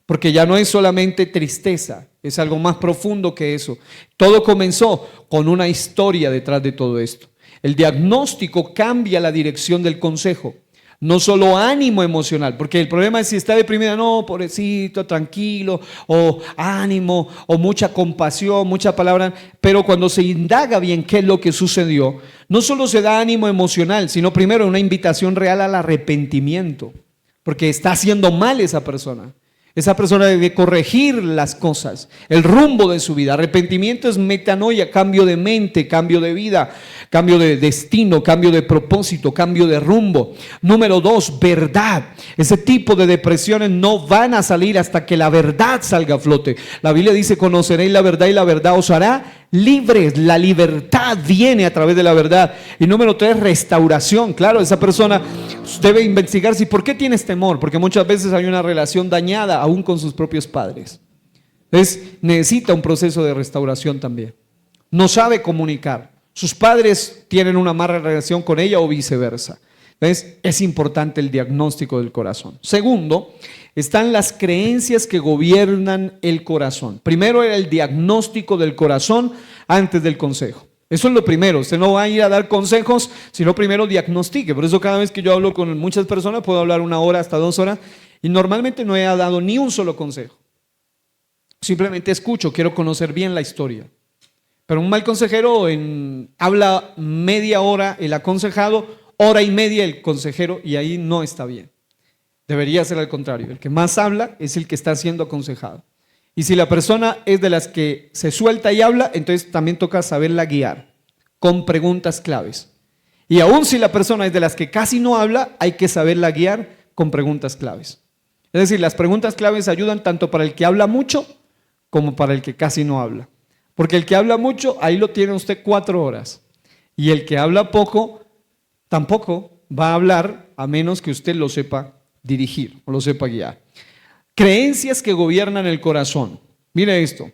Porque ya no es solamente tristeza, es algo más profundo que eso. Todo comenzó con una historia detrás de todo esto. El diagnóstico cambia la dirección del consejo, no solo ánimo emocional, porque el problema es si está deprimida, no, pobrecito, tranquilo, o ánimo, o mucha compasión, mucha palabra, pero cuando se indaga bien qué es lo que sucedió, no solo se da ánimo emocional, sino primero una invitación real al arrepentimiento, porque está haciendo mal esa persona. Esa persona debe corregir las cosas, el rumbo de su vida. Arrepentimiento es metanoia, cambio de mente, cambio de vida, cambio de destino, cambio de propósito, cambio de rumbo. Número 2, verdad. Ese tipo de depresiones no van a salir hasta que la verdad salga a flote. La Biblia dice, conoceréis la verdad y la verdad os hará libres. La libertad viene a través de la verdad. Y número 3, restauración. Claro, esa persona debe investigar si por qué tienes temor, porque muchas veces hay una relación dañada aún con sus propios padres. Necesita un proceso de restauración también. no sabe comunicar. Sus padres tienen una mala relación con ella o viceversa. Entonces, es importante el diagnóstico del corazón. Segundo, están las creencias que gobiernan el corazón. Primero era el diagnóstico del corazón antes del consejo. Eso es lo primero. Usted no va a ir a dar consejos, sino primero diagnostique. Por eso cada vez que yo hablo con muchas personas, puedo hablar 1 hora hasta 2 horas, y normalmente no he dado ni un solo consejo. Simplemente escucho, quiero conocer bien la historia. Pero un mal consejero habla media hora el aconsejado, hora y media el consejero, y ahí no está bien. Debería ser al contrario. El que más habla es el que está siendo aconsejado. Y si la persona es de las que se suelta y habla, entonces también toca saberla guiar con preguntas claves. Y aún si la persona es de las que casi no habla, hay que saberla guiar con preguntas claves. Es decir, las preguntas claves ayudan tanto para el que habla mucho como para el que casi no habla. Porque el que habla mucho, ahí lo tiene usted 4 horas. Y el que habla poco, tampoco va a hablar a menos que usted lo sepa dirigir o lo sepa guiar. Creencias que gobiernan el corazón. Mire esto.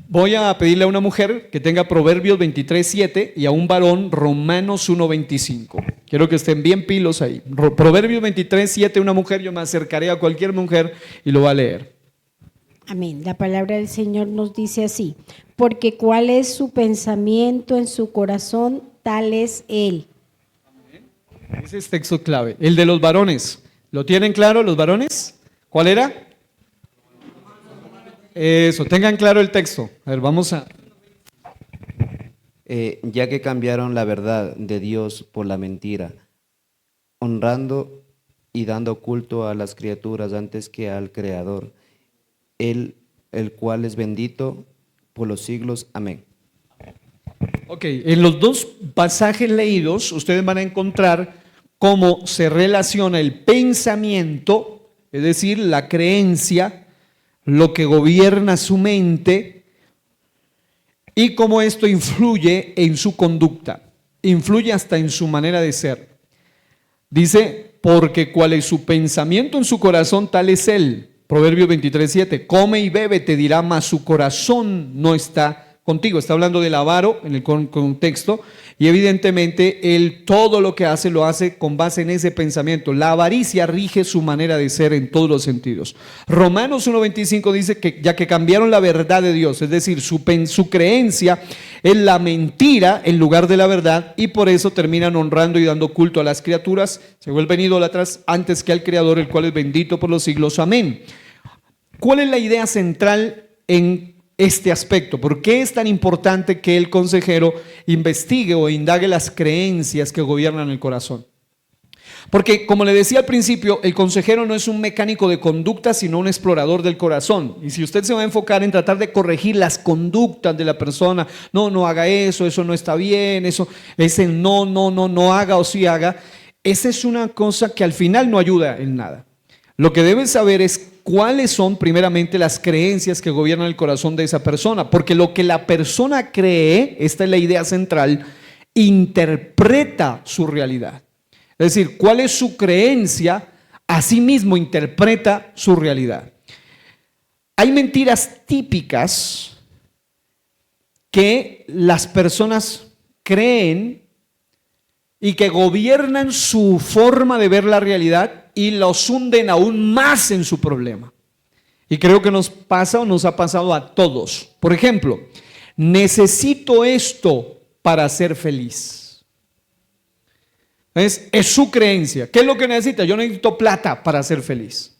Voy a pedirle a una mujer que tenga Proverbios 23:7 y a un varón Romanos 1:25. Quiero que estén bien pilos ahí. Proverbios 23:7, una mujer, yo me acercaré a cualquier mujer y lo va a leer. Amén. La palabra del Señor nos dice así: porque cuál es su pensamiento en su corazón, tal es él. Ese es texto clave. El de los varones. ¿Lo tienen claro los varones? ¿Cuál era? Eso, tengan claro el texto. A ver, vamos a... ya que cambiaron la verdad de Dios por la mentira, honrando y dando culto a las criaturas antes que al Creador, el cual es bendito por los siglos. Amén. Ok, en los 2 pasajes leídos, ustedes van a encontrar cómo se relaciona el pensamiento, es decir, la creencia, lo que gobierna su mente, y cómo esto influye en su conducta, influye hasta en su manera de ser. Dice, porque cuál es su pensamiento en su corazón, tal es él. Proverbios 23:7, come y bebe, te dirá, mas su corazón no está contigo. Está hablando del avaro en el contexto, y evidentemente él todo lo que hace lo hace con base en ese pensamiento. La avaricia rige su manera de ser en todos los sentidos. Romanos 1:25 dice que ya que cambiaron la verdad de Dios, es decir, su creencia es la mentira en lugar de la verdad, y por eso terminan honrando y dando culto a las criaturas, se vuelven idólatras antes que al Creador, el cual es bendito por los siglos. Amén. ¿Cuál es la idea central en este aspecto? ¿Por qué es tan importante que el consejero investigue o indague las creencias que gobiernan el corazón? Porque, como le decía al principio, el consejero no es un mecánico de conducta, sino un explorador del corazón. Y si usted se va a enfocar en tratar de corregir las conductas de la persona, no haga eso, eso no está bien, ese no haga o sí haga, esa es una cosa que al final no ayuda en nada. Lo que debes saber es cuáles son primeramente las creencias que gobiernan el corazón de esa persona, porque lo que la persona cree, esta es la idea central, interpreta su realidad. Es decir, cuál es su creencia, así mismo interpreta su realidad. Hay mentiras típicas que las personas creen y que gobiernan su forma de ver la realidad y los hunden aún más en su problema. Y creo que nos pasa o nos ha pasado a todos. Por ejemplo, necesito esto para ser feliz. Es su creencia. ¿Qué es lo que necesita? Yo necesito plata para ser feliz.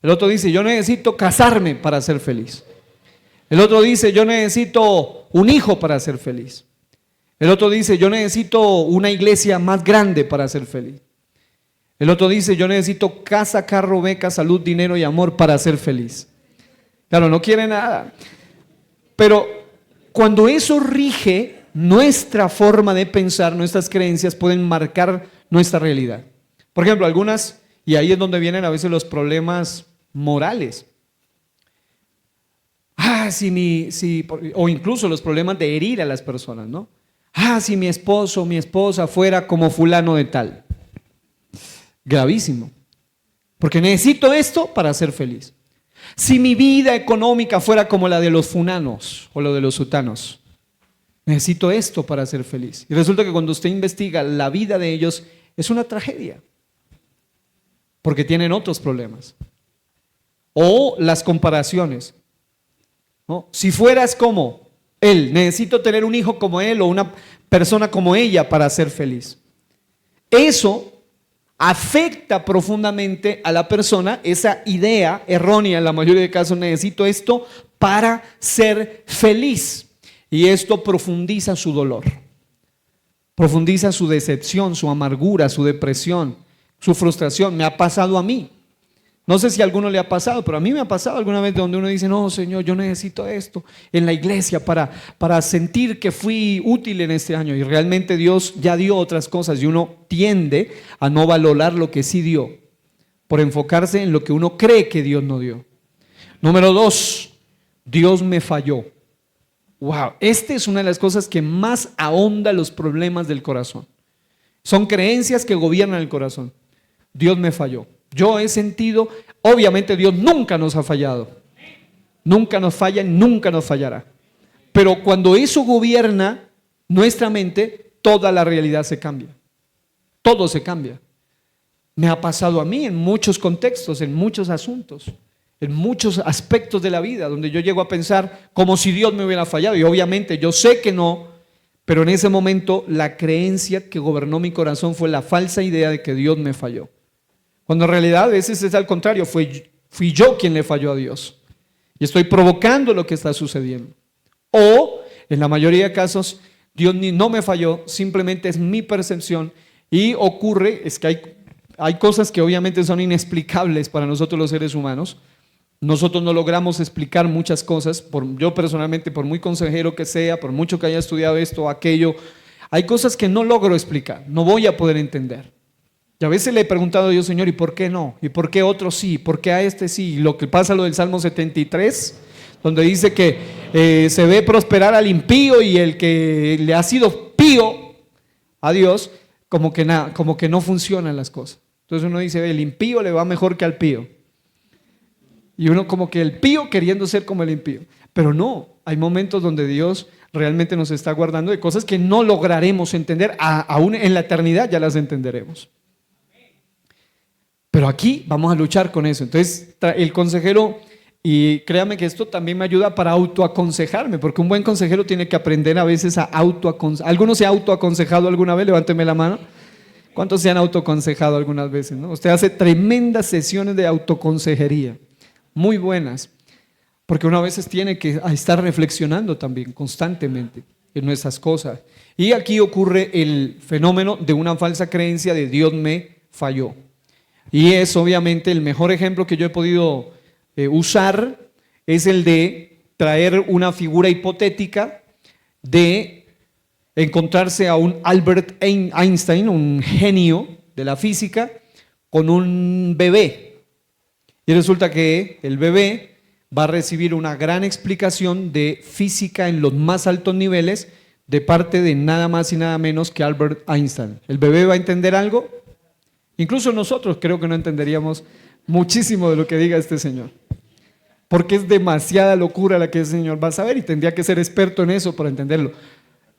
El otro dice, yo necesito casarme para ser feliz. El otro dice, yo necesito un hijo para ser feliz. El otro dice, yo necesito una iglesia más grande para ser feliz. El otro dice, yo necesito casa, carro, beca, salud, dinero y amor para ser feliz. Claro, no quiere nada. Pero cuando eso rige nuestra forma de pensar, nuestras creencias pueden marcar nuestra realidad. Por ejemplo, algunas, y ahí es donde vienen a veces los problemas morales. O incluso los problemas de herir a las personas, ¿no? Si mi esposo o mi esposa fuera como fulano de tal. Gravísimo. Porque necesito esto para ser feliz. Si mi vida económica fuera como la de los funanos o lo de los sutanos. Necesito esto para ser feliz. Y resulta que cuando usted investiga la vida de ellos, es una tragedia, porque tienen otros problemas. O las comparaciones, ¿no? Si fueras como él, necesito tener un hijo como él o una persona como ella para ser feliz. Eso afecta profundamente a la persona, esa idea errónea en la mayoría de casos, necesito esto para ser feliz. Y esto profundiza su dolor, profundiza su decepción, su amargura, su depresión, su frustración. Me ha pasado a mí. No sé si a alguno le ha pasado, pero a mí me ha pasado alguna vez donde uno dice, no, Señor, yo necesito esto en la iglesia para sentir que fui útil en este año. Y realmente Dios ya dio otras cosas y uno tiende a no valorar lo que sí dio, por enfocarse en lo que uno cree que Dios no dio. Número 2, Dios me falló. Wow, esta es una de las cosas que más ahonda los problemas del corazón. Son creencias que gobiernan el corazón. Dios me falló. Yo he sentido, obviamente Dios nunca nos ha fallado. Nunca nos falla y nunca nos fallará. Pero cuando eso gobierna nuestra mente, toda la realidad se cambia. Todo se cambia. Me ha pasado a mí en muchos contextos, en muchos asuntos, en muchos aspectos de la vida, donde yo llego a pensar como si Dios me hubiera fallado. Y obviamente yo sé que no, pero en ese momento la creencia que gobernó mi corazón fue la falsa idea de que Dios me falló. Cuando en realidad a veces es al contrario, fui yo quien le falló a Dios. Y estoy provocando lo que está sucediendo. O, en la mayoría de casos, Dios no me falló, simplemente es mi percepción. Y ocurre, es que hay cosas que obviamente son inexplicables para nosotros los seres humanos. Nosotros no logramos explicar muchas cosas. Yo personalmente, por muy consejero que sea, por mucho que haya estudiado esto o aquello, hay cosas que no logro explicar, no voy a poder entender. Y a veces le he preguntado a Dios, Señor, ¿y por qué no? ¿Y por qué otro sí? ¿Por qué a este sí? Y lo que pasa lo del Salmo 73, donde dice que se ve prosperar al impío y el que le ha sido pío a Dios, como que no funcionan las cosas. Entonces uno dice, el impío le va mejor que al pío. Y uno como que el pío queriendo ser como el impío. Pero no, hay momentos donde Dios realmente nos está guardando de cosas que no lograremos entender, aún en la eternidad ya las entenderemos. Pero aquí vamos a luchar con eso. Entonces el consejero, y créame que esto también me ayuda para autoaconsejarme, porque un buen consejero tiene que aprender a veces a autoaconsejar. ¿Alguno se ha autoaconsejado alguna vez? Levánteme la mano. ¿Cuántos se han autoaconsejado algunas veces? ¿No? Usted hace tremendas sesiones de autoconsejería, muy buenas, porque uno a veces tiene que estar reflexionando también constantemente en nuestras cosas. Y aquí ocurre el fenómeno de una falsa creencia de Dios me falló. Y es obviamente el mejor ejemplo que yo he podido usar, es el de traer una figura hipotética de encontrarse a un Albert Einstein, un genio de la física, con un bebé. Y resulta que el bebé va a recibir una gran explicación de física en los más altos niveles de parte de nada más y nada menos que Albert Einstein. ¿El bebé va a entender algo? Incluso nosotros creo que no entenderíamos muchísimo de lo que diga este señor, porque es demasiada locura la que ese señor va a saber y tendría que ser experto en eso para entenderlo.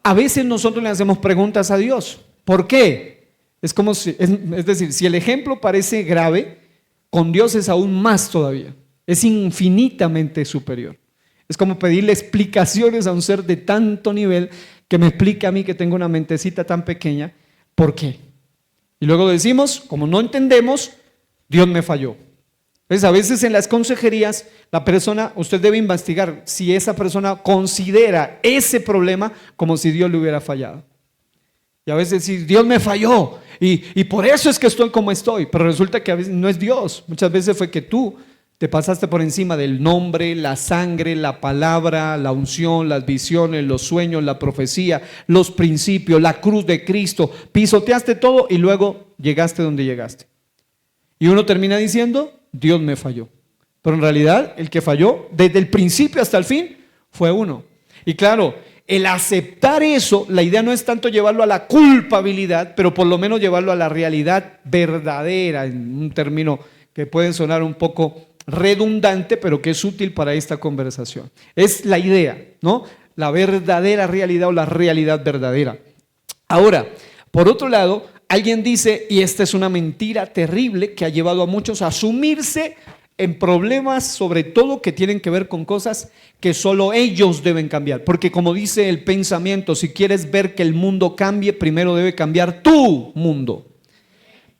A veces nosotros le hacemos preguntas a Dios. ¿Por qué? Es decir, si el ejemplo parece grave, con Dios es aún más todavía. Es infinitamente superior. Es como pedirle explicaciones a un ser de tanto nivel que me explique a mí que tengo una mentecita tan pequeña. ¿Por qué? Y luego decimos, como no entendemos, Dios me falló. Entonces, a veces en las consejerías, usted debe investigar si esa persona considera ese problema como si Dios le hubiera fallado. Y a veces si Dios me falló y por eso es que estoy como estoy, pero resulta que a veces no es Dios. Muchas veces fue que tú te pasaste por encima del nombre, la sangre, la palabra, la unción, las visiones, los sueños, la profecía, los principios, la cruz de Cristo. Pisoteaste todo y luego llegaste donde llegaste. Y uno termina diciendo, Dios me falló. Pero en realidad el que falló desde el principio hasta el fin fue uno. Y claro, el aceptar eso, la idea no es tanto llevarlo a la culpabilidad, pero por lo menos llevarlo a la realidad verdadera, en un término que puede sonar un poco redundante, pero que es útil para esta conversación. Es la idea, ¿no? la verdadera realidad o la realidad verdadera. Ahora, por otro lado, alguien dice, y esta es una mentira terrible que ha llevado a muchos a sumirse en problemas, sobre todo que tienen que ver con cosas que solo ellos deben cambiar. Porque como dice el pensamiento, si quieres ver que el mundo cambie, primero debe cambiar tu mundo.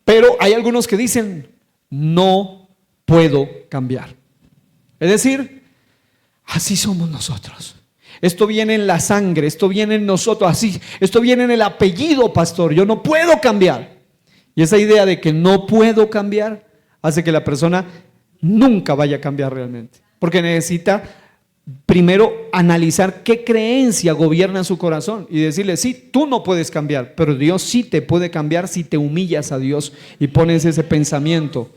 Pero hay algunos que dicen, no puedo cambiar. Es decir, así somos nosotros. Esto viene en la sangre, esto viene en nosotros, así, esto viene en el apellido, pastor, yo no puedo cambiar. Y esa idea de que no puedo cambiar hace que la persona nunca vaya a cambiar realmente, porque necesita primero analizar qué creencia gobierna su corazón y decirle, sí, tú no puedes cambiar, pero Dios sí te puede cambiar si te humillas a Dios y pones ese pensamiento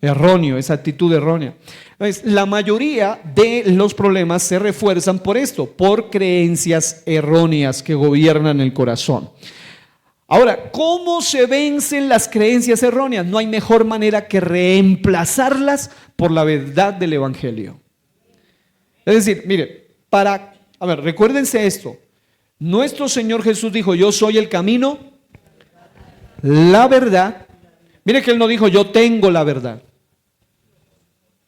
erróneo, esa actitud errónea. Entonces, la mayoría de los problemas se refuerzan por esto, por creencias erróneas que gobiernan el corazón. Ahora, ¿cómo se vencen las creencias erróneas? No hay mejor manera que reemplazarlas por la verdad del Evangelio. Es decir, mire, recuérdense esto. Nuestro Señor Jesús dijo, yo soy el camino, la verdad. Mire que Él no dijo, yo tengo la verdad.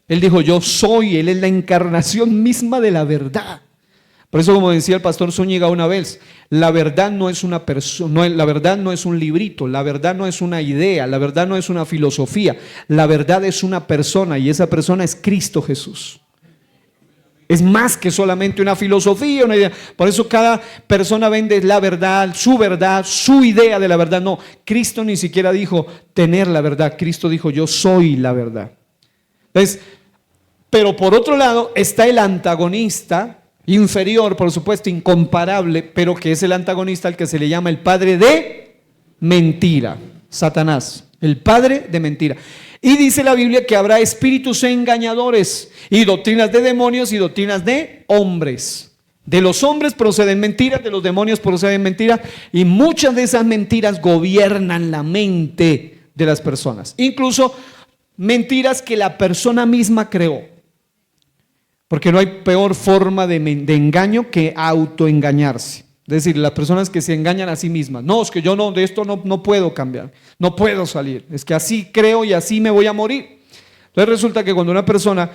Él dijo, yo soy, Él es la encarnación misma de la verdad. Por eso, como decía el pastor Zúñiga una vez, la verdad no es una persona, la verdad no es un librito, la verdad no es una idea, la verdad no es una filosofía, la verdad es una persona y esa persona es Cristo Jesús. Es más que solamente una filosofía, una idea. Por eso cada persona vende la verdad, su idea de la verdad. No, Cristo ni siquiera dijo tener la verdad, Cristo dijo yo soy la verdad. Entonces, pero por otro lado está el antagonista inferior, por supuesto, incomparable, pero que es el antagonista al que se le llama el padre de mentira, Satanás, el padre de mentira. Y dice la Biblia que habrá espíritus engañadores y doctrinas de demonios y doctrinas de hombres. De los hombres proceden mentiras, de los demonios proceden mentiras y muchas de esas mentiras gobiernan la mente de las personas. Incluso mentiras que la persona misma creó. Porque no hay peor forma de engaño que autoengañarse. Es decir, las personas que se engañan a sí mismas. No, es que yo de esto no puedo cambiar, no puedo salir. Es que así creo y así me voy a morir. Entonces resulta que cuando una persona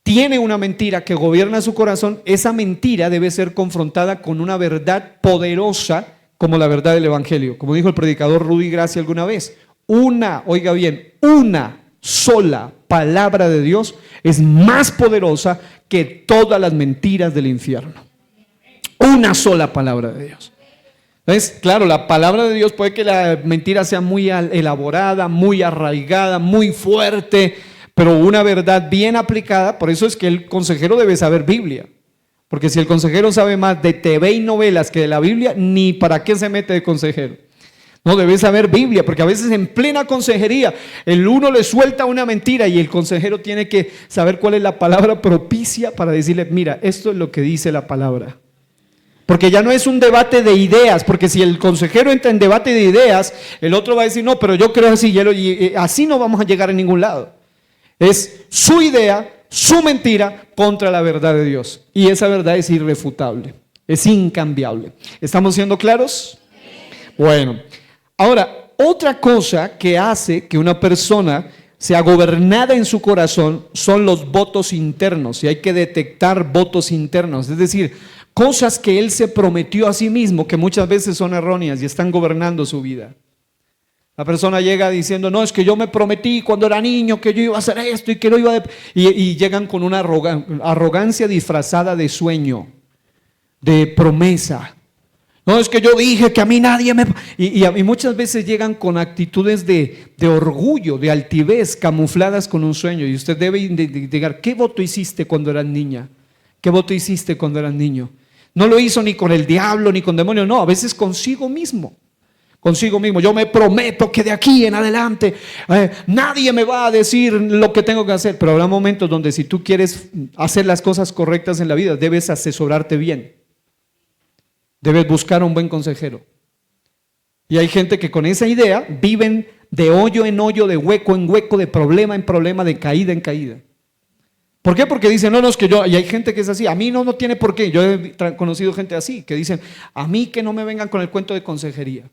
tiene una mentira que gobierna su corazón, esa mentira debe ser confrontada con una verdad poderosa como la verdad del Evangelio. Como dijo el predicador Rudy Gracia alguna vez, una sola palabra de Dios es más poderosa que todas las mentiras del infierno. Una sola palabra de Dios. Entonces, claro, la palabra de Dios puede que la mentira sea muy elaborada, muy arraigada, muy fuerte, pero una verdad bien aplicada. Por eso es que el consejero debe saber Biblia. Porque si el consejero sabe más de TV y novelas que de la Biblia, ni para qué se mete de consejero. No, debe saber Biblia, porque a veces en plena consejería el uno le suelta una mentira y el consejero tiene que saber cuál es la palabra propicia para decirle, mira, esto es lo que dice la palabra. Porque ya no es un debate de ideas, porque si el consejero entra en debate de ideas, el otro va a decir, no, pero yo creo así, y así no vamos a llegar a ningún lado. Es su idea, su mentira contra la verdad de Dios. Y esa verdad es irrefutable, es incambiable. ¿Estamos siendo claros? Bueno, ahora, otra cosa que hace que una persona sea gobernada en su corazón son los votos internos, y hay que detectar votos internos, es decir, cosas que él se prometió a sí mismo que muchas veces son erróneas y están gobernando su vida. La persona llega diciendo, no, es que yo me prometí cuando era niño que yo iba a hacer esto y que lo iba a... Y llegan con una arrogancia disfrazada de sueño, de promesa. No, es que yo dije que a mí nadie me... Y muchas veces llegan con actitudes de orgullo, de altivez, camufladas con un sueño. Y usted debe indicar, ¿qué voto hiciste cuando eras niña? ¿Qué voto hiciste cuando eras niño? No lo hizo ni con el diablo ni con demonios, no, a veces consigo mismo. Yo me prometo que de aquí en adelante nadie me va a decir lo que tengo que hacer. Pero habrá momentos donde si tú quieres hacer las cosas correctas en la vida, debes asesorarte bien. Debes buscar a un buen consejero. Y hay gente que con esa idea viven de hoyo en hoyo, de hueco en hueco, de problema en problema, de caída en caída. ¿Por qué? Porque dicen, no, es que yo, y hay gente que es así, a mí no tiene por qué. Yo he conocido gente así, que dicen, a mí que no me vengan con el cuento de consejería.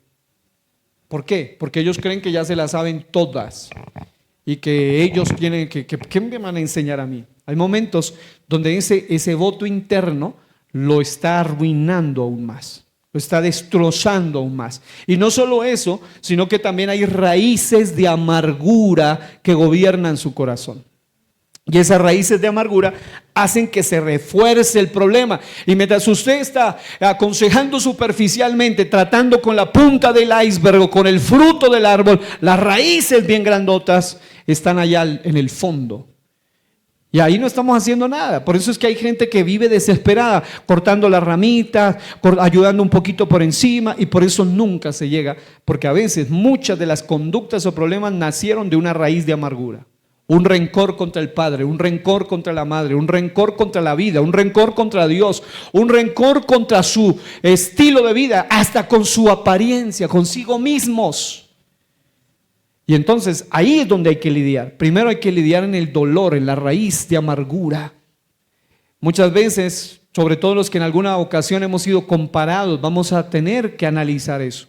¿Por qué? Porque ellos creen que ya se las saben todas y que ellos tienen ¿qué me van a enseñar a mí? Hay momentos donde ese voto interno lo está arruinando aún más, lo está destrozando aún más. Y no solo eso, sino que también hay raíces de amargura que gobiernan su corazón. Y esas raíces de amargura hacen que se refuerce el problema. Y mientras usted está aconsejando superficialmente, tratando con la punta del iceberg o con el fruto del árbol, las raíces bien grandotas están allá en el fondo. Y ahí no estamos haciendo nada. Por eso es que hay gente que vive desesperada, cortando las ramitas, ayudando un poquito por encima, y por eso nunca se llega. Porque a veces muchas de las conductas o problemas nacieron de una raíz de amargura. Un rencor contra el padre, un rencor contra la madre, un rencor contra la vida, un rencor contra Dios, un rencor contra su estilo de vida, hasta con su apariencia, consigo mismos. Y entonces ahí es donde hay que lidiar. Primero hay que lidiar en el dolor, en la raíz de amargura. Muchas veces, sobre todo los que en alguna ocasión hemos sido comparados, vamos a tener que analizar eso.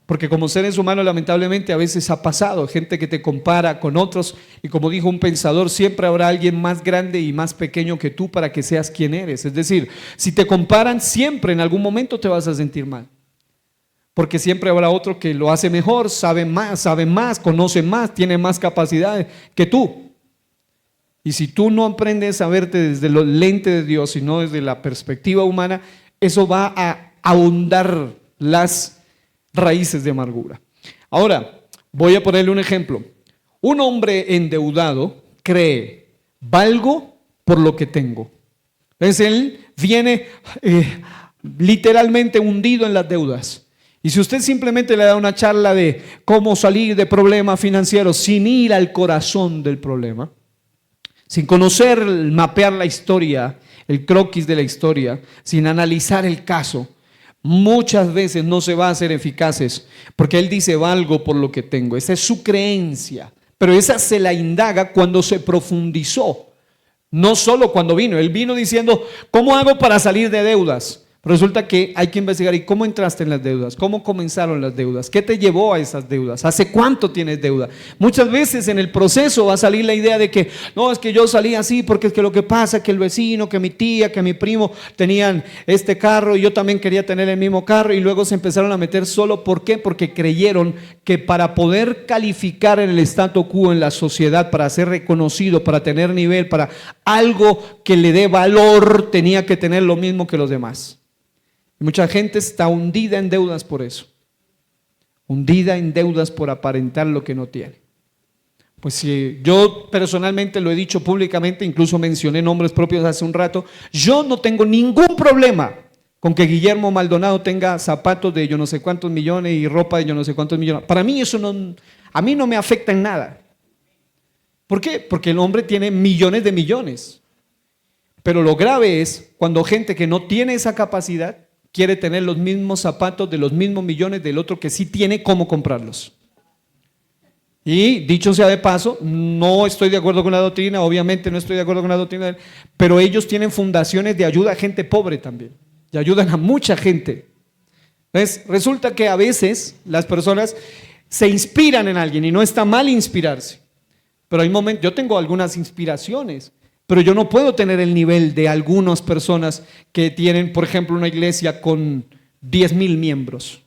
Porque como seres humanos lamentablemente a veces ha pasado, gente que te compara con otros, y como dijo un pensador, siempre habrá alguien más grande y más pequeño que tú para que seas quien eres. Es decir, si te comparan, siempre en algún momento te vas a sentir mal, porque siempre habrá otro que lo hace mejor, sabe más, conoce más, tiene más capacidades que tú. Y si tú no aprendes a verte desde los lentes de Dios, sino desde la perspectiva humana, eso va a ahondar las raíces de amargura. Ahora, voy a ponerle un ejemplo. Un hombre endeudado cree, valgo por lo que tengo. Entonces él viene literalmente hundido en las deudas. Y si usted simplemente le da una charla de cómo salir de problemas financieros sin ir al corazón del problema, sin conocer, mapear la historia, el croquis de la historia, sin analizar el caso, muchas veces no se va a hacer eficaces, porque él dice valgo por lo que tengo. Esa es su creencia, pero esa se la indaga cuando se profundizó, no solo cuando vino. Él vino diciendo, ¿cómo hago para salir de deudas? Resulta que hay que investigar. ¿Y cómo entraste en las deudas? ¿Cómo comenzaron las deudas? ¿Qué te llevó a esas deudas? ¿Hace cuánto tienes deuda? Muchas veces en el proceso va a salir la idea de que no, es que yo salí así porque es que lo que pasa es que el vecino, que mi tía, que mi primo tenían este carro y yo también quería tener el mismo carro, y luego se empezaron a meter solo. ¿Por qué? Porque creyeron que para poder calificar en el statu quo en la sociedad, para ser reconocido, para tener nivel, para algo que le dé valor, tenía que tener lo mismo que los demás. Mucha gente está hundida en deudas por eso, hundida en deudas por aparentar lo que no tiene. Pues si yo personalmente lo he dicho públicamente, incluso mencioné nombres propios hace un rato, yo no tengo ningún problema con que Guillermo Maldonado tenga zapatos de yo no sé cuántos millones y ropa de yo no sé cuántos millones. Para mí eso no, a mí no me afecta en nada. ¿Por qué? Porque el hombre tiene millones de millones. Pero lo grave es cuando gente que no tiene esa capacidad quiere tener los mismos zapatos de los mismos millones del otro que sí tiene cómo comprarlos. Y dicho sea de paso, no estoy de acuerdo con la doctrina, obviamente no estoy de acuerdo con la doctrina, pero ellos tienen fundaciones de ayuda a gente pobre también, y ayudan a mucha gente. Entonces, resulta que a veces las personas se inspiran en alguien, y no está mal inspirarse, pero hay momentos, yo tengo algunas inspiraciones, pero yo no puedo tener el nivel de algunas personas que tienen, por ejemplo, una iglesia con 10,000 miembros.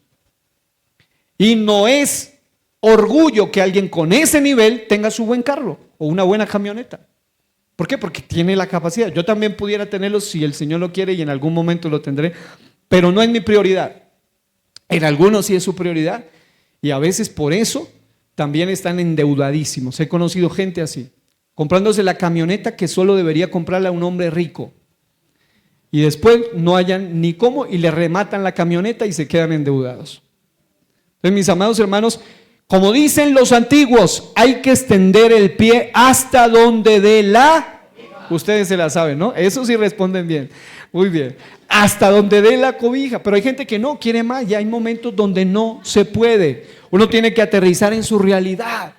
Y no es orgullo que alguien con ese nivel tenga su buen carro o una buena camioneta. ¿Por qué? Porque tiene la capacidad. Yo también pudiera tenerlo si el Señor lo quiere, y en algún momento lo tendré, pero no es mi prioridad. En algunos sí es su prioridad, y a veces por eso también están endeudadísimos. He conocido gente así, comprándose la camioneta que solo debería comprarla a un hombre rico, y después no hayan ni cómo y le rematan la camioneta y se quedan endeudados. Entonces, mis amados hermanos, como dicen los antiguos, hay que extender el pie hasta donde dé la... Ustedes se la saben, ¿no? Eso sí responden bien, muy bien. Hasta donde dé la cobija, pero hay gente que no quiere más, y hay momentos donde no se puede. Uno tiene que aterrizar en su realidad.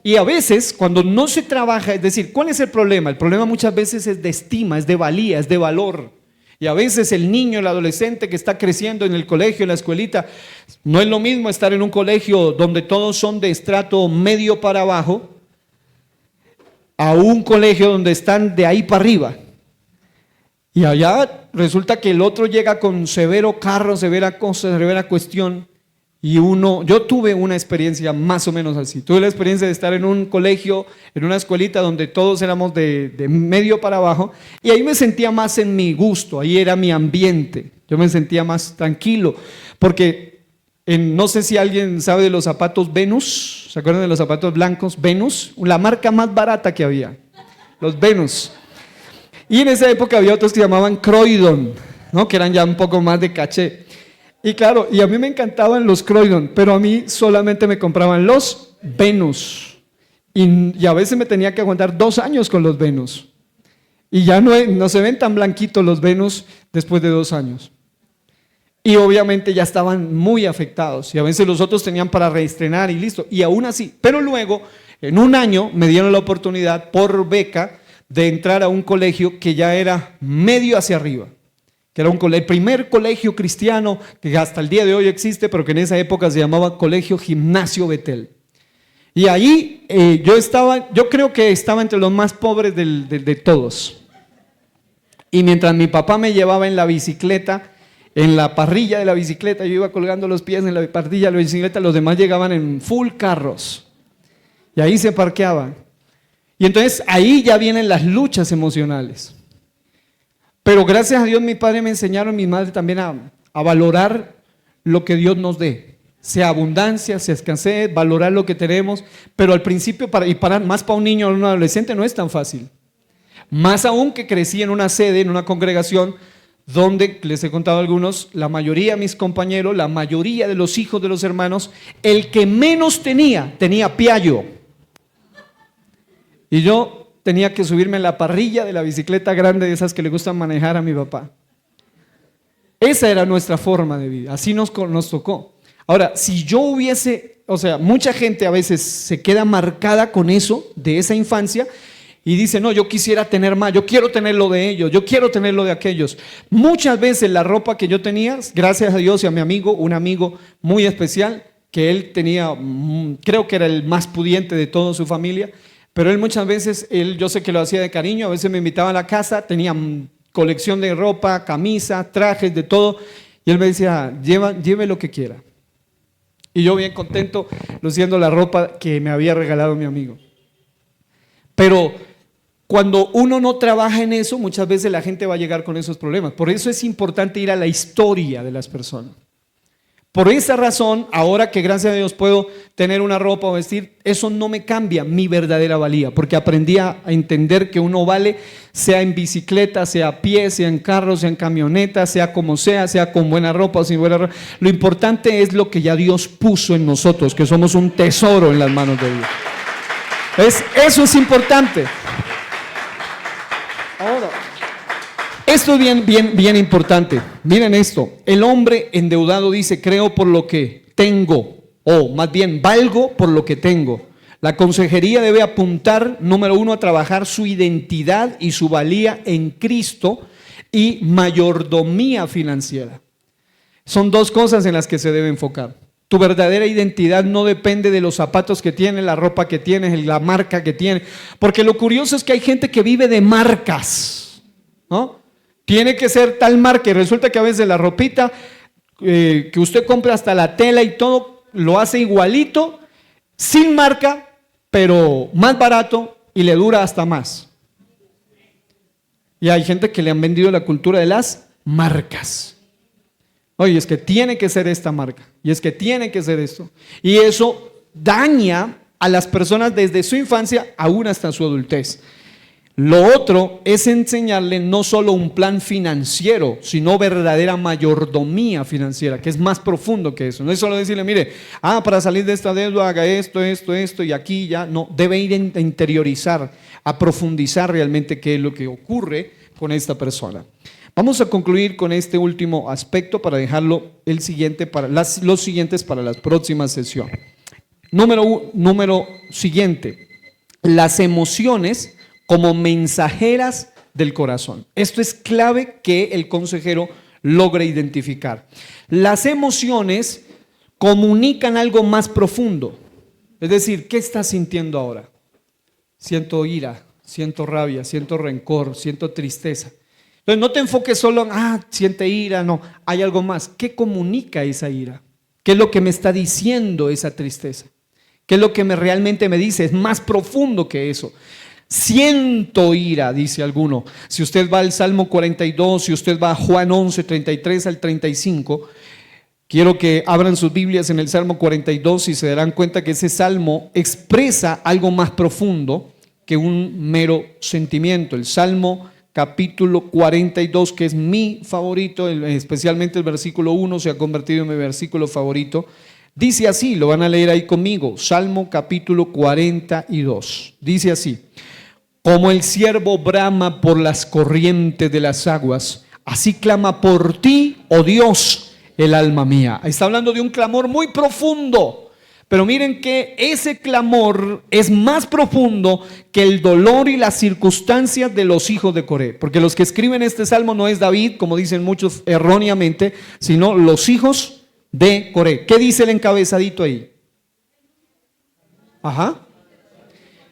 Y a veces, cuando no se trabaja, es decir, ¿cuál es el problema? El problema muchas veces es de estima, es de valía, es de valor. Y a veces el niño, el adolescente que está creciendo en el colegio, en la escuelita, no es lo mismo estar en un colegio donde todos son de estrato medio para abajo, a un colegio donde están de ahí para arriba. Y allá resulta que el otro llega con severo carro, severa cosa, severa cuestión. Y yo tuve una experiencia más o menos así. Tuve la experiencia de estar en un colegio, en una escuelita donde todos éramos de medio para abajo. Y ahí me sentía más en mi gusto, ahí era mi ambiente. Yo me sentía más tranquilo. Porque no sé si alguien sabe de los zapatos Venus. ¿Se acuerdan de los zapatos blancos? Venus, la marca más barata que había. Los Venus. Y en esa época había otros que se llamaban Croydon, ¿no? Que eran ya un poco más de caché. Y claro, y a mí me encantaban los Croydon, pero a mí solamente me compraban los Venus. Y a veces me tenía que aguantar 2 años con los Venus. Y ya no se ven tan blanquitos los Venus después de 2 años. Y obviamente ya estaban muy afectados. Y a veces los otros tenían para reestrenar y listo. Y aún así. Pero luego, en un año, me dieron la oportunidad por beca de entrar a un colegio que ya era medio hacia arriba. Que era el primer colegio cristiano que hasta el día de hoy existe, pero que en esa época se llamaba Colegio Gimnasio Betel. Y ahí yo creo que estaba entre los más pobres de todos. Y mientras mi papá me llevaba en la bicicleta, en la parrilla de la bicicleta, yo iba colgando los pies en la parrilla de la bicicleta, los demás llegaban en full carros. Y ahí se parqueaban. Y entonces ahí ya vienen las luchas emocionales. Pero gracias a Dios mi padre me enseñaron, mi madre también a valorar lo que Dios nos dé. Sea abundancia, sea escasez, valorar lo que tenemos. Pero al principio, más para un niño o un adolescente no es tan fácil. Más aún que crecí en una sede, en una congregación, donde, les he contado a algunos, la mayoría de mis compañeros, la mayoría de los hijos de los hermanos, el que menos tenía piallo. Y yo tenía que subirme en la parrilla de la bicicleta grande de esas que le gustan manejar a mi papá. Esa era nuestra forma de vida, así nos tocó. Ahora, si yo mucha gente a veces se queda marcada con eso, de esa infancia, y dice, no, yo quisiera tener más, yo quiero tener lo de ellos, yo quiero tener lo de aquellos. Muchas veces la ropa que yo tenía, gracias a Dios y a mi amigo, un amigo muy especial, que él tenía, creo que era el más pudiente de toda su familia, pero él muchas veces, yo sé que lo hacía de cariño, a veces me invitaba a la casa, tenía colección de ropa, camisa, trajes, de todo, y él me decía, lleve lo que quiera. Y yo bien contento, luciendo la ropa que me había regalado mi amigo. Pero cuando uno no trabaja en eso, muchas veces la gente va a llegar con esos problemas. Por eso es importante ir a la historia de las personas. Por esa razón, ahora que gracias a Dios puedo tener una ropa o vestir, eso no me cambia mi verdadera valía, porque aprendí a entender que uno vale, sea en bicicleta, sea a pie, sea en carro, sea en camioneta, sea con buena ropa o sin buena ropa. Lo importante es lo que ya Dios puso en nosotros, que somos un tesoro en las manos de Dios. Eso es importante. Ahora, esto es bien importante. Miren esto, el hombre endeudado dice, creo por lo que tengo, o más bien, valgo por lo que tengo. La consejería debe apuntar, número 1, a trabajar su identidad y su valía en Cristo y mayordomía financiera. Son 2 cosas en las que se debe enfocar. Tu verdadera identidad no depende de los zapatos que tienes, la ropa que tienes, la marca que tienes, porque lo curioso es que hay gente que vive de marcas, ¿no? Tiene que ser tal marca y resulta que a veces la ropita que usted compra, hasta la tela y todo, lo hace igualito, sin marca, pero más barato y le dura hasta más. Y hay gente que le han vendido la cultura de las marcas. Oye, es que tiene que ser esta marca y es que tiene que ser esto. Y eso daña a las personas desde su infancia aún hasta su adultez. Lo otro es enseñarle no solo un plan financiero, sino verdadera mayordomía financiera, que es más profundo que eso. No es solo decirle, mire, para salir de esta deuda haga esto y aquí ya. No, debe ir a interiorizar, a profundizar realmente qué es lo que ocurre con esta persona. Vamos a concluir con este último aspecto para dejarlo los siguientes para la próxima sesión. Número siguiente, las emociones como mensajeras del corazón. Esto es clave que el consejero logre identificar. Las emociones comunican algo más profundo. Es decir, ¿qué estás sintiendo ahora? Siento ira, siento rabia, siento rencor, siento tristeza. Entonces no te enfoques solo en, siente ira, no, hay algo más. ¿Qué comunica esa ira? ¿Qué es lo que me está diciendo esa tristeza? ¿Qué es lo que realmente me dice? Es más profundo que eso. Siento ira, dice alguno. Si usted va al Salmo 42, si usted va a Juan 11, 33 al 35, quiero que abran sus Biblias en el Salmo 42 y se darán cuenta que ese salmo expresa algo más profundo que un mero sentimiento. El Salmo capítulo 42, que es mi favorito, especialmente el versículo 1 se ha convertido en mi versículo favorito. Dice así, lo van a leer ahí conmigo, Salmo capítulo 42. Dice así: como el ciervo brama por las corrientes de las aguas, así clama por ti, oh Dios, el alma mía. Está hablando de un clamor muy profundo. Pero miren que ese clamor es más profundo que el dolor y las circunstancias de los hijos de Coré. Porque los que escriben este salmo no es David, como dicen muchos erróneamente, sino los hijos de Coré. ¿Qué dice el encabezadito ahí? Ajá.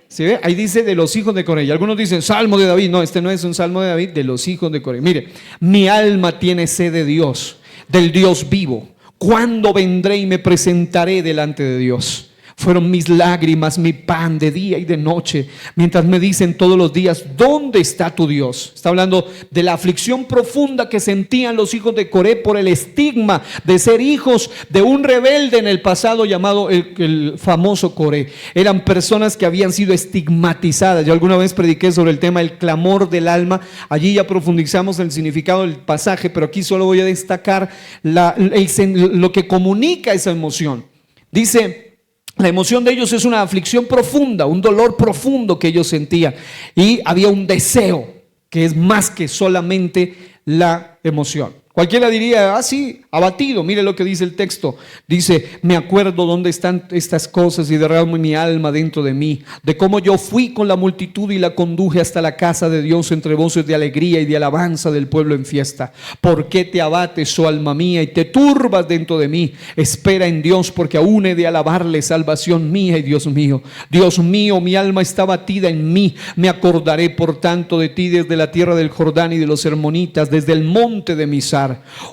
¿Sí ve? Ahí dice de los hijos de Coré. Y algunos dicen salmo de David. No, este no es un salmo de David, de los hijos de Coré. Mire, mi alma tiene sed de Dios, del Dios vivo. ¿Cuándo vendré y me presentaré delante de Dios? Fueron mis lágrimas, mi pan de día y de noche, mientras me dicen todos los días, ¿dónde está tu Dios? Está hablando de la aflicción profunda que sentían los hijos de Coré por el estigma de ser hijos de un rebelde en el pasado llamado el famoso Coré. Eran personas que habían sido estigmatizadas. Yo alguna vez prediqué sobre el tema del clamor del alma. Allí ya profundizamos en el significado del pasaje, pero aquí solo voy a destacar lo que comunica esa emoción. Dice: la emoción de ellos es una aflicción profunda, un dolor profundo que ellos sentían. Y había un deseo que es más que solamente la emoción. Cualquiera diría, sí, abatido. Mire lo que dice el texto. Dice: me acuerdo dónde están estas cosas y derramo mi alma dentro de mí, de cómo yo fui con la multitud y la conduje hasta la casa de Dios entre voces de alegría y de alabanza del pueblo en fiesta. ¿Por qué te abates, oh alma mía, y te turbas dentro de mí? Espera en Dios, porque aún he de alabarle, salvación mía y Dios mío. Dios mío, mi alma está batida en mí. Me acordaré por tanto de ti desde la tierra del Jordán y de los hermonitas, desde el monte de Misar.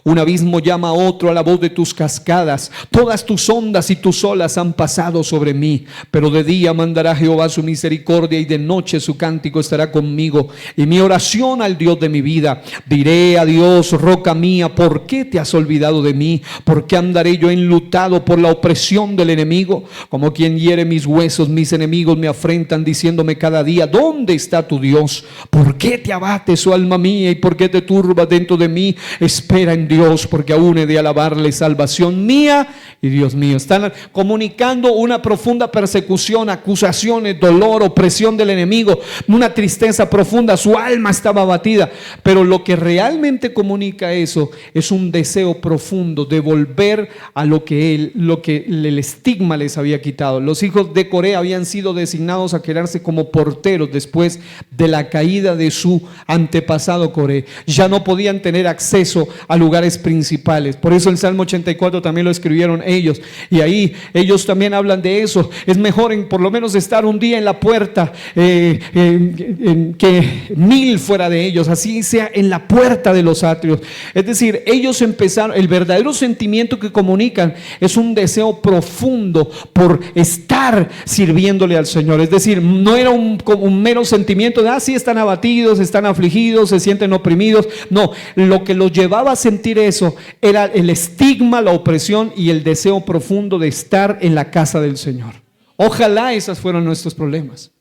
Un abismo llama a otro a la voz de tus cascadas. Todas tus ondas y tus olas han pasado sobre mí. Pero de día mandará Jehová su misericordia y de noche su cántico estará conmigo. Y mi oración al Dios de mi vida. Diré a Dios, roca mía, ¿por qué te has olvidado de mí? ¿Por qué andaré yo enlutado por la opresión del enemigo? Como quien hiere mis huesos, mis enemigos me afrentan diciéndome cada día, ¿dónde está tu Dios? ¿Por qué te abates, oh alma mía, y por qué te turbas dentro de mí? Espera en Dios, porque aún he de alabarle, salvación mía y Dios mío. Están comunicando una profunda persecución, acusaciones, dolor, opresión del enemigo, una tristeza profunda. Su alma estaba abatida, pero lo que realmente comunica eso es un deseo profundo de volver a lo que el estigma les había quitado. Los hijos de Coré habían sido designados a quedarse como porteros después de la caída de su antepasado Coré. Ya no podían tener acceso a lugares principales. Por eso el Salmo 84 también lo escribieron ellos. Y ahí ellos también hablan de eso. Es mejor por lo menos estar un día en la puerta que 1000 fuera de ellos. Así sea en la puerta de los atrios. Es decir, ellos empezaron, el verdadero sentimiento que comunican es un deseo profundo por estar sirviéndole al Señor. Es decir, no era un mero sentimiento de, sí, están abatidos, están afligidos, se sienten oprimidos. No, lo que los llevaba a sentir eso era el estigma, la opresión y el deseo profundo de estar en la casa del Señor. Ojalá esos fueran nuestros problemas.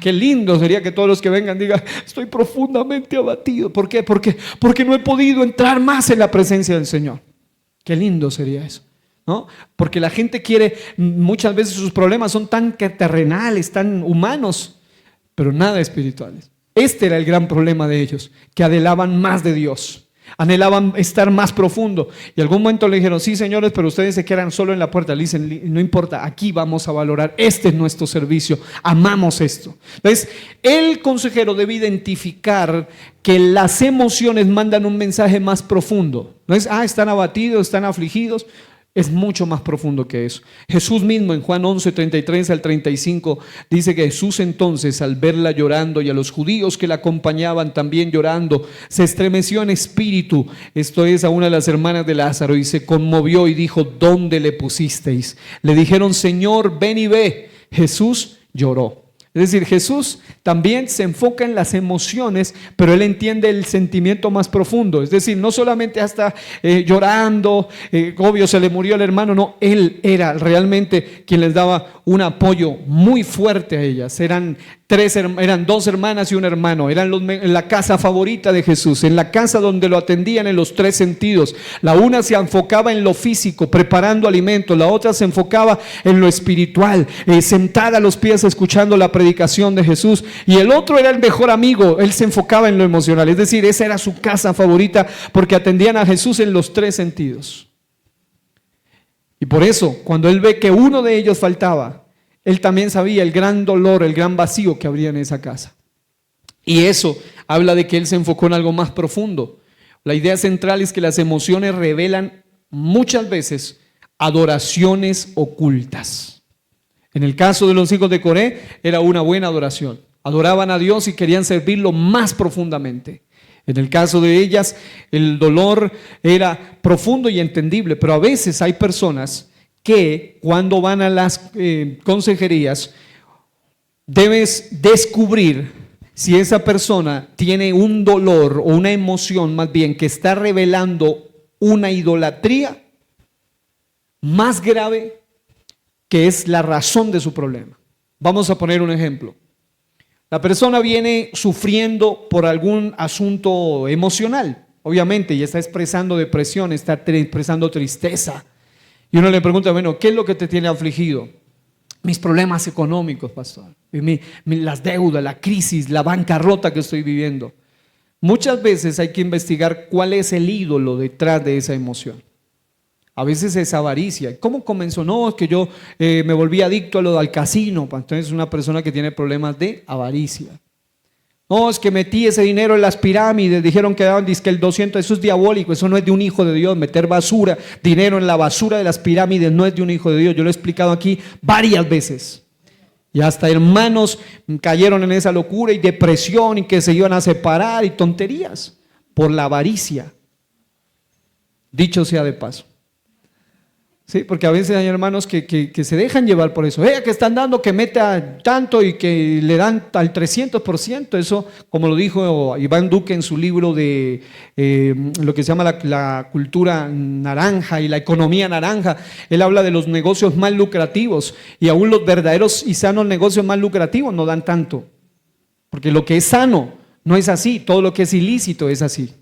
Qué lindo sería que todos los que vengan digan, estoy profundamente abatido. ¿Por qué? Porque no he podido entrar más en la presencia del Señor. Qué lindo sería eso, ¿no? Porque la gente quiere, muchas veces sus problemas son tan terrenales, tan humanos, pero nada espirituales. Este era el gran problema de ellos, que anhelaban más de Dios. Anhelaban estar más profundo. Y en algún momento le dijeron, sí, señores, pero ustedes se quedan solo en la puerta. Le dicen, no importa, aquí vamos a valorar, este es nuestro servicio, amamos esto. Entonces, el consejero debe identificar que las emociones mandan un mensaje más profundo. No es, están abatidos, están afligidos. Es mucho más profundo que eso. Jesús mismo en Juan 11, 33 al 35 dice que Jesús entonces, al verla llorando y a los judíos que la acompañaban también llorando, se estremeció en espíritu, esto es, a una de las hermanas de Lázaro, y se conmovió y dijo, ¿dónde le pusisteis? Le dijeron, Señor, ven y ve. Jesús lloró. Es decir, Jesús también se enfoca en las emociones, pero Él entiende el sentimiento más profundo. Es decir, no solamente hasta llorando, obvio se le murió el hermano, no, Él era realmente quien les daba un apoyo muy fuerte a ellas. Eran dos hermanas y un hermano, eran en la casa favorita de Jesús, en la casa donde lo atendían en los tres sentidos. La una se enfocaba en lo físico, preparando alimentos, la otra se enfocaba en lo espiritual, sentada a los pies escuchando la predicación de Jesús, y el otro era el mejor amigo, él se enfocaba en lo emocional, es decir, esa era su casa favorita porque atendían a Jesús en los tres sentidos. Y por eso, cuando él ve que uno de ellos faltaba, él también sabía el gran dolor, el gran vacío que habría en esa casa. Y eso habla de que él se enfocó en algo más profundo. La idea central es que las emociones revelan muchas veces adoraciones ocultas. En el caso de los hijos de Coré era una buena adoración. Adoraban a Dios y querían servirlo más profundamente. En el caso de ellas, el dolor era profundo y entendible, pero a veces hay personas que cuando van a las consejerías, debes descubrir si esa persona tiene un dolor o una emoción más bien que está revelando una idolatría más grave que es la razón de su problema. Vamos a poner un ejemplo. La persona viene sufriendo por algún asunto emocional, obviamente, y está expresando depresión, está expresando tristeza. Y uno le pregunta, bueno, ¿qué es lo que te tiene afligido? Mis problemas económicos, pastor. Las deudas, la crisis, la bancarrota que estoy viviendo. Muchas veces hay que investigar cuál es el ídolo detrás de esa emoción. A veces es avaricia. ¿Cómo comenzó? No, es que yo me volví adicto al casino. Entonces es una persona que tiene problemas de avaricia. No, es que metí ese dinero en las pirámides, dijeron que daban el 200, eso es diabólico, eso no es de un hijo de Dios, meter basura, dinero en la basura de las pirámides no es de un hijo de Dios, yo lo he explicado aquí varias veces. Y hasta hermanos cayeron en esa locura y depresión y que se iban a separar y tonterías por la avaricia. Dicho sea de paso. Sí, porque a veces hay hermanos que se dejan llevar por eso. Que están dando que meta tanto y que le dan al 300%. Eso, como lo dijo Iván Duque en su libro de lo que se llama la cultura naranja y la economía naranja. Él habla de los negocios más lucrativos y aún los verdaderos y sanos negocios más lucrativos no dan tanto. Porque lo que es sano no es así, todo lo que es ilícito es así.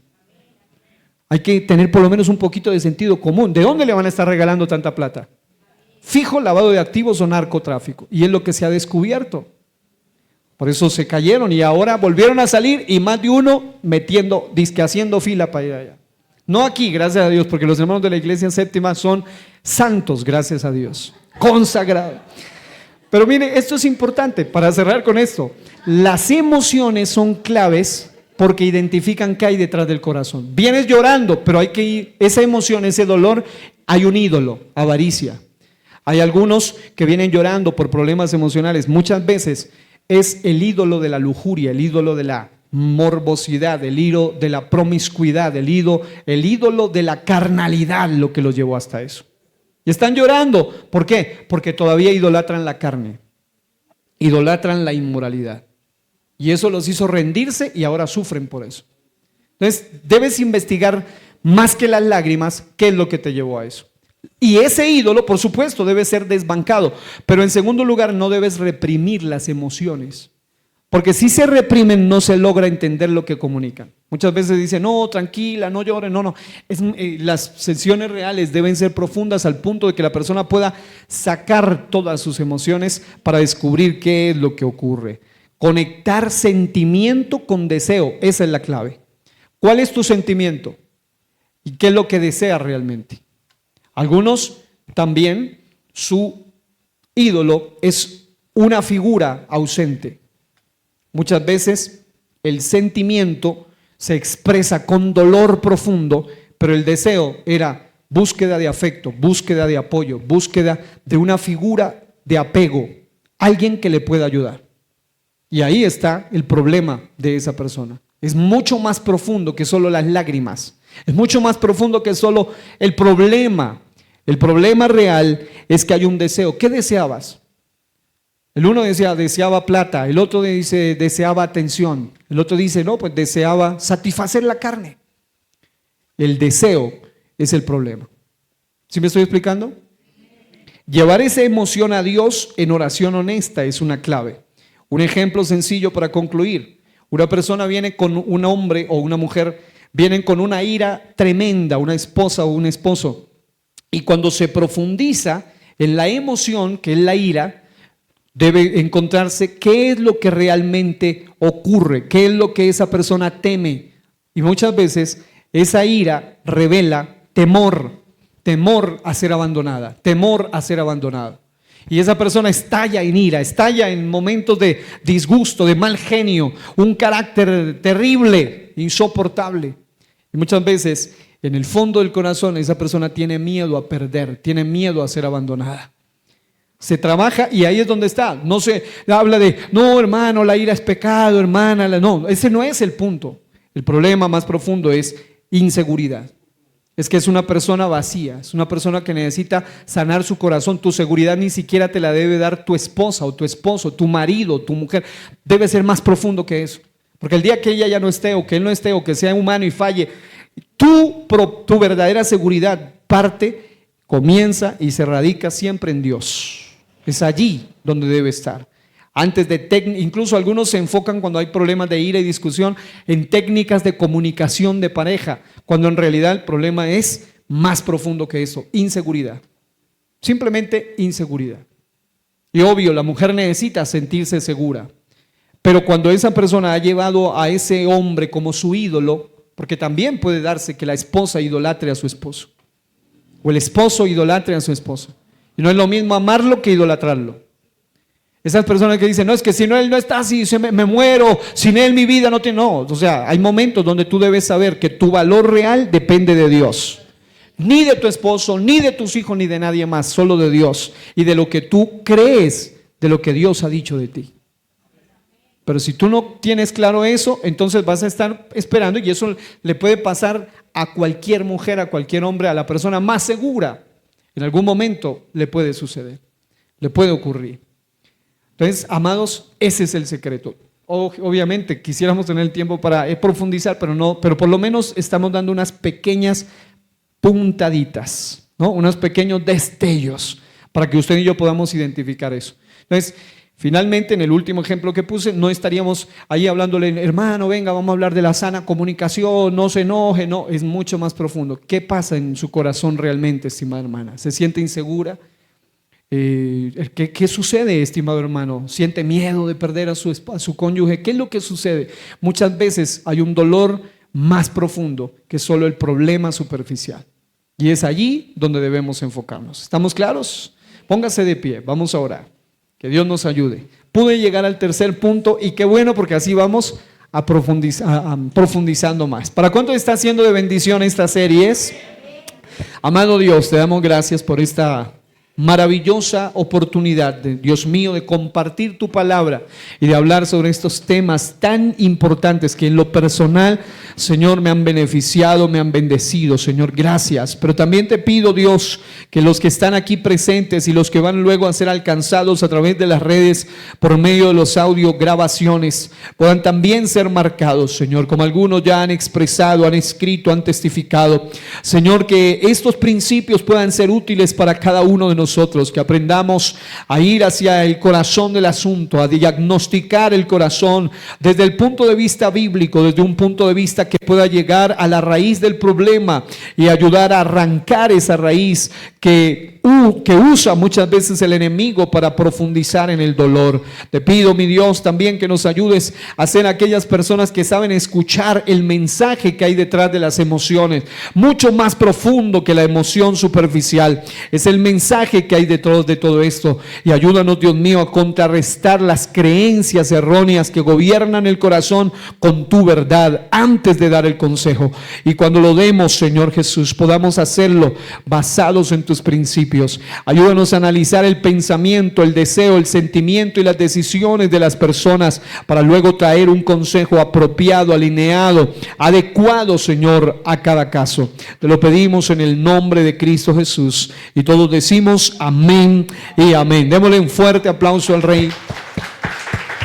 Hay que tener por lo menos un poquito de sentido común. ¿De dónde le van a estar regalando tanta plata? Fijo, lavado de activos o narcotráfico. Y es lo que se ha descubierto. Por eso se cayeron y ahora volvieron a salir y más de uno haciendo fila para ir allá. No aquí, gracias a Dios, porque los hermanos de la iglesia séptima son santos, gracias a Dios. Consagrados. Pero mire, esto es importante para cerrar con esto. Las emociones son claves porque identifican qué hay detrás del corazón. Vienes llorando, pero hay que ir, esa emoción, ese dolor, hay un ídolo, avaricia. Hay algunos que vienen llorando por problemas emocionales. Muchas veces es el ídolo de la lujuria, el ídolo de la morbosidad, el ídolo de la promiscuidad, el ídolo de la carnalidad lo que los llevó hasta eso. Y están llorando. ¿Por qué? Porque todavía idolatran la carne, idolatran la inmoralidad. Y eso los hizo rendirse y ahora sufren por eso. Entonces, debes investigar más que las lágrimas qué es lo que te llevó a eso. Y ese ídolo, por supuesto, debe ser desbancado. Pero en segundo lugar, no debes reprimir las emociones. Porque si se reprimen, no se logra entender lo que comunican. Muchas veces dicen, no, tranquila, no llores, no. Las sesiones reales deben ser profundas al punto de que la persona pueda sacar todas sus emociones para descubrir qué es lo que ocurre. Conectar sentimiento con deseo, esa es la clave. ¿Cuál es tu sentimiento? ¿Y qué es lo que desea realmente? Algunos también, su ídolo es una figura ausente. Muchas veces el sentimiento se expresa con dolor profundo, pero el deseo era búsqueda de afecto, búsqueda de apoyo, búsqueda de una figura de apego, alguien que le pueda ayudar. Y ahí está el problema de esa persona. Es mucho más profundo que solo las lágrimas. Es mucho más profundo que solo el problema. El problema real es que hay un deseo. ¿Qué deseabas? El uno deseaba plata, el otro dice deseaba atención, el otro dice no, pues deseaba satisfacer la carne. El deseo es el problema. ¿Sí me estoy explicando? Llevar esa emoción a Dios en oración honesta es una clave. Un ejemplo sencillo para concluir. Una persona viene con un hombre o una mujer, vienen con una ira tremenda, una esposa o un esposo. Y cuando se profundiza en la emoción, que es la ira, debe encontrarse qué es lo que realmente ocurre, qué es lo que esa persona teme. Y muchas veces esa ira revela temor a ser abandonada, temor a ser abandonada. Y esa persona estalla en ira, estalla en momentos de disgusto, de mal genio, un carácter terrible, insoportable. Y muchas veces en el fondo del corazón esa persona tiene miedo a perder, tiene miedo a ser abandonada. Se trabaja y ahí es donde está. No se habla de, no hermano, la ira es pecado, hermana. No, ese no es el punto. El problema más profundo es inseguridad. Es que es una persona vacía, es una persona que necesita sanar su corazón. Tu seguridad ni siquiera te la debe dar tu esposa o tu esposo, tu marido, tu mujer. Debe ser más profundo que eso. Porque el día que ella ya no esté o que él no esté o que sea humano y falle, tu verdadera seguridad comienza y se radica siempre en Dios. Es allí donde debe estar. Incluso algunos se enfocan cuando hay problemas de ira y discusión en técnicas de comunicación de pareja, cuando en realidad el problema es más profundo que eso, inseguridad. Simplemente inseguridad. Y obvio, la mujer necesita sentirse segura, pero cuando esa persona ha llevado a ese hombre como su ídolo, porque también puede darse que la esposa idolatre a su esposo, o el esposo idolatre a su esposa. Y no es lo mismo amarlo que idolatrarlo. Esas personas que dicen, no, es que si no él no está así, me muero, sin él mi vida no tiene. No, o sea, hay momentos donde tú debes saber que tu valor real depende de Dios. Ni de tu esposo, ni de tus hijos, ni de nadie más, solo de Dios. Y de lo que tú crees, de lo que Dios ha dicho de ti. Pero si tú no tienes claro eso, entonces vas a estar esperando, y eso le puede pasar a cualquier mujer, a cualquier hombre, a la persona más segura. En algún momento le puede suceder, le puede ocurrir. Entonces, amados, ese es el secreto. Obviamente quisiéramos tener el tiempo para profundizar, pero por lo menos estamos dando unas pequeñas puntaditas, ¿no? Unos pequeños destellos para que usted y yo podamos identificar eso. Entonces, finalmente, en el último ejemplo que puse, no estaríamos ahí hablándole, hermano, venga, vamos a hablar de la sana comunicación, no se enoje, no, es mucho más profundo. ¿Qué pasa en su corazón realmente, estimada hermana? ¿Se siente insegura? ¿Qué sucede, estimado hermano? ¿Siente miedo de perder a su cónyuge? ¿Qué es lo que sucede? Muchas veces hay un dolor más profundo que solo el problema superficial. Y es allí donde debemos enfocarnos. ¿Estamos claros? Póngase de pie, vamos a orar. Que Dios nos ayude. Pude llegar al tercer punto y qué bueno, porque así vamos a profundizando más. ¿Para cuánto está siendo de bendición esta serie? Amado Dios, te damos gracias por esta maravillosa oportunidad, Dios mío, de compartir tu palabra y de hablar sobre estos temas tan importantes que en lo personal, Señor, me han beneficiado, me han bendecido. Señor, gracias. Pero también te pido, Dios, que los que están aquí presentes y los que van luego a ser alcanzados a través de las redes por medio de los audio grabaciones puedan también ser marcados, Señor, como algunos ya han expresado, han escrito, han testificado. Señor, que estos principios puedan ser útiles para cada uno de nosotros, que aprendamos a ir hacia el corazón del asunto, a diagnosticar el corazón desde el punto de vista bíblico, desde un punto de vista que pueda llegar a la raíz del problema y ayudar a arrancar esa raíz que que usa muchas veces el enemigo para profundizar en el dolor. Te pido, mi Dios, también que nos ayudes a ser aquellas personas que saben escuchar el mensaje que hay detrás de las emociones, mucho más profundo que la emoción superficial. Es el mensaje que hay detrás de todo esto. Y ayúdanos, Dios mío, a contrarrestar las creencias erróneas que gobiernan el corazón con tu verdad antes de dar el consejo. Y cuando lo demos, Señor Jesús, podamos hacerlo basados en tus principios. Ayúdanos a analizar el pensamiento, el deseo, el sentimiento y las decisiones de las personas para luego traer un consejo apropiado, alineado, adecuado, Señor, a cada caso. Te lo pedimos en el nombre de Cristo Jesús y todos decimos amén y amén. Démosle un fuerte aplauso al Rey.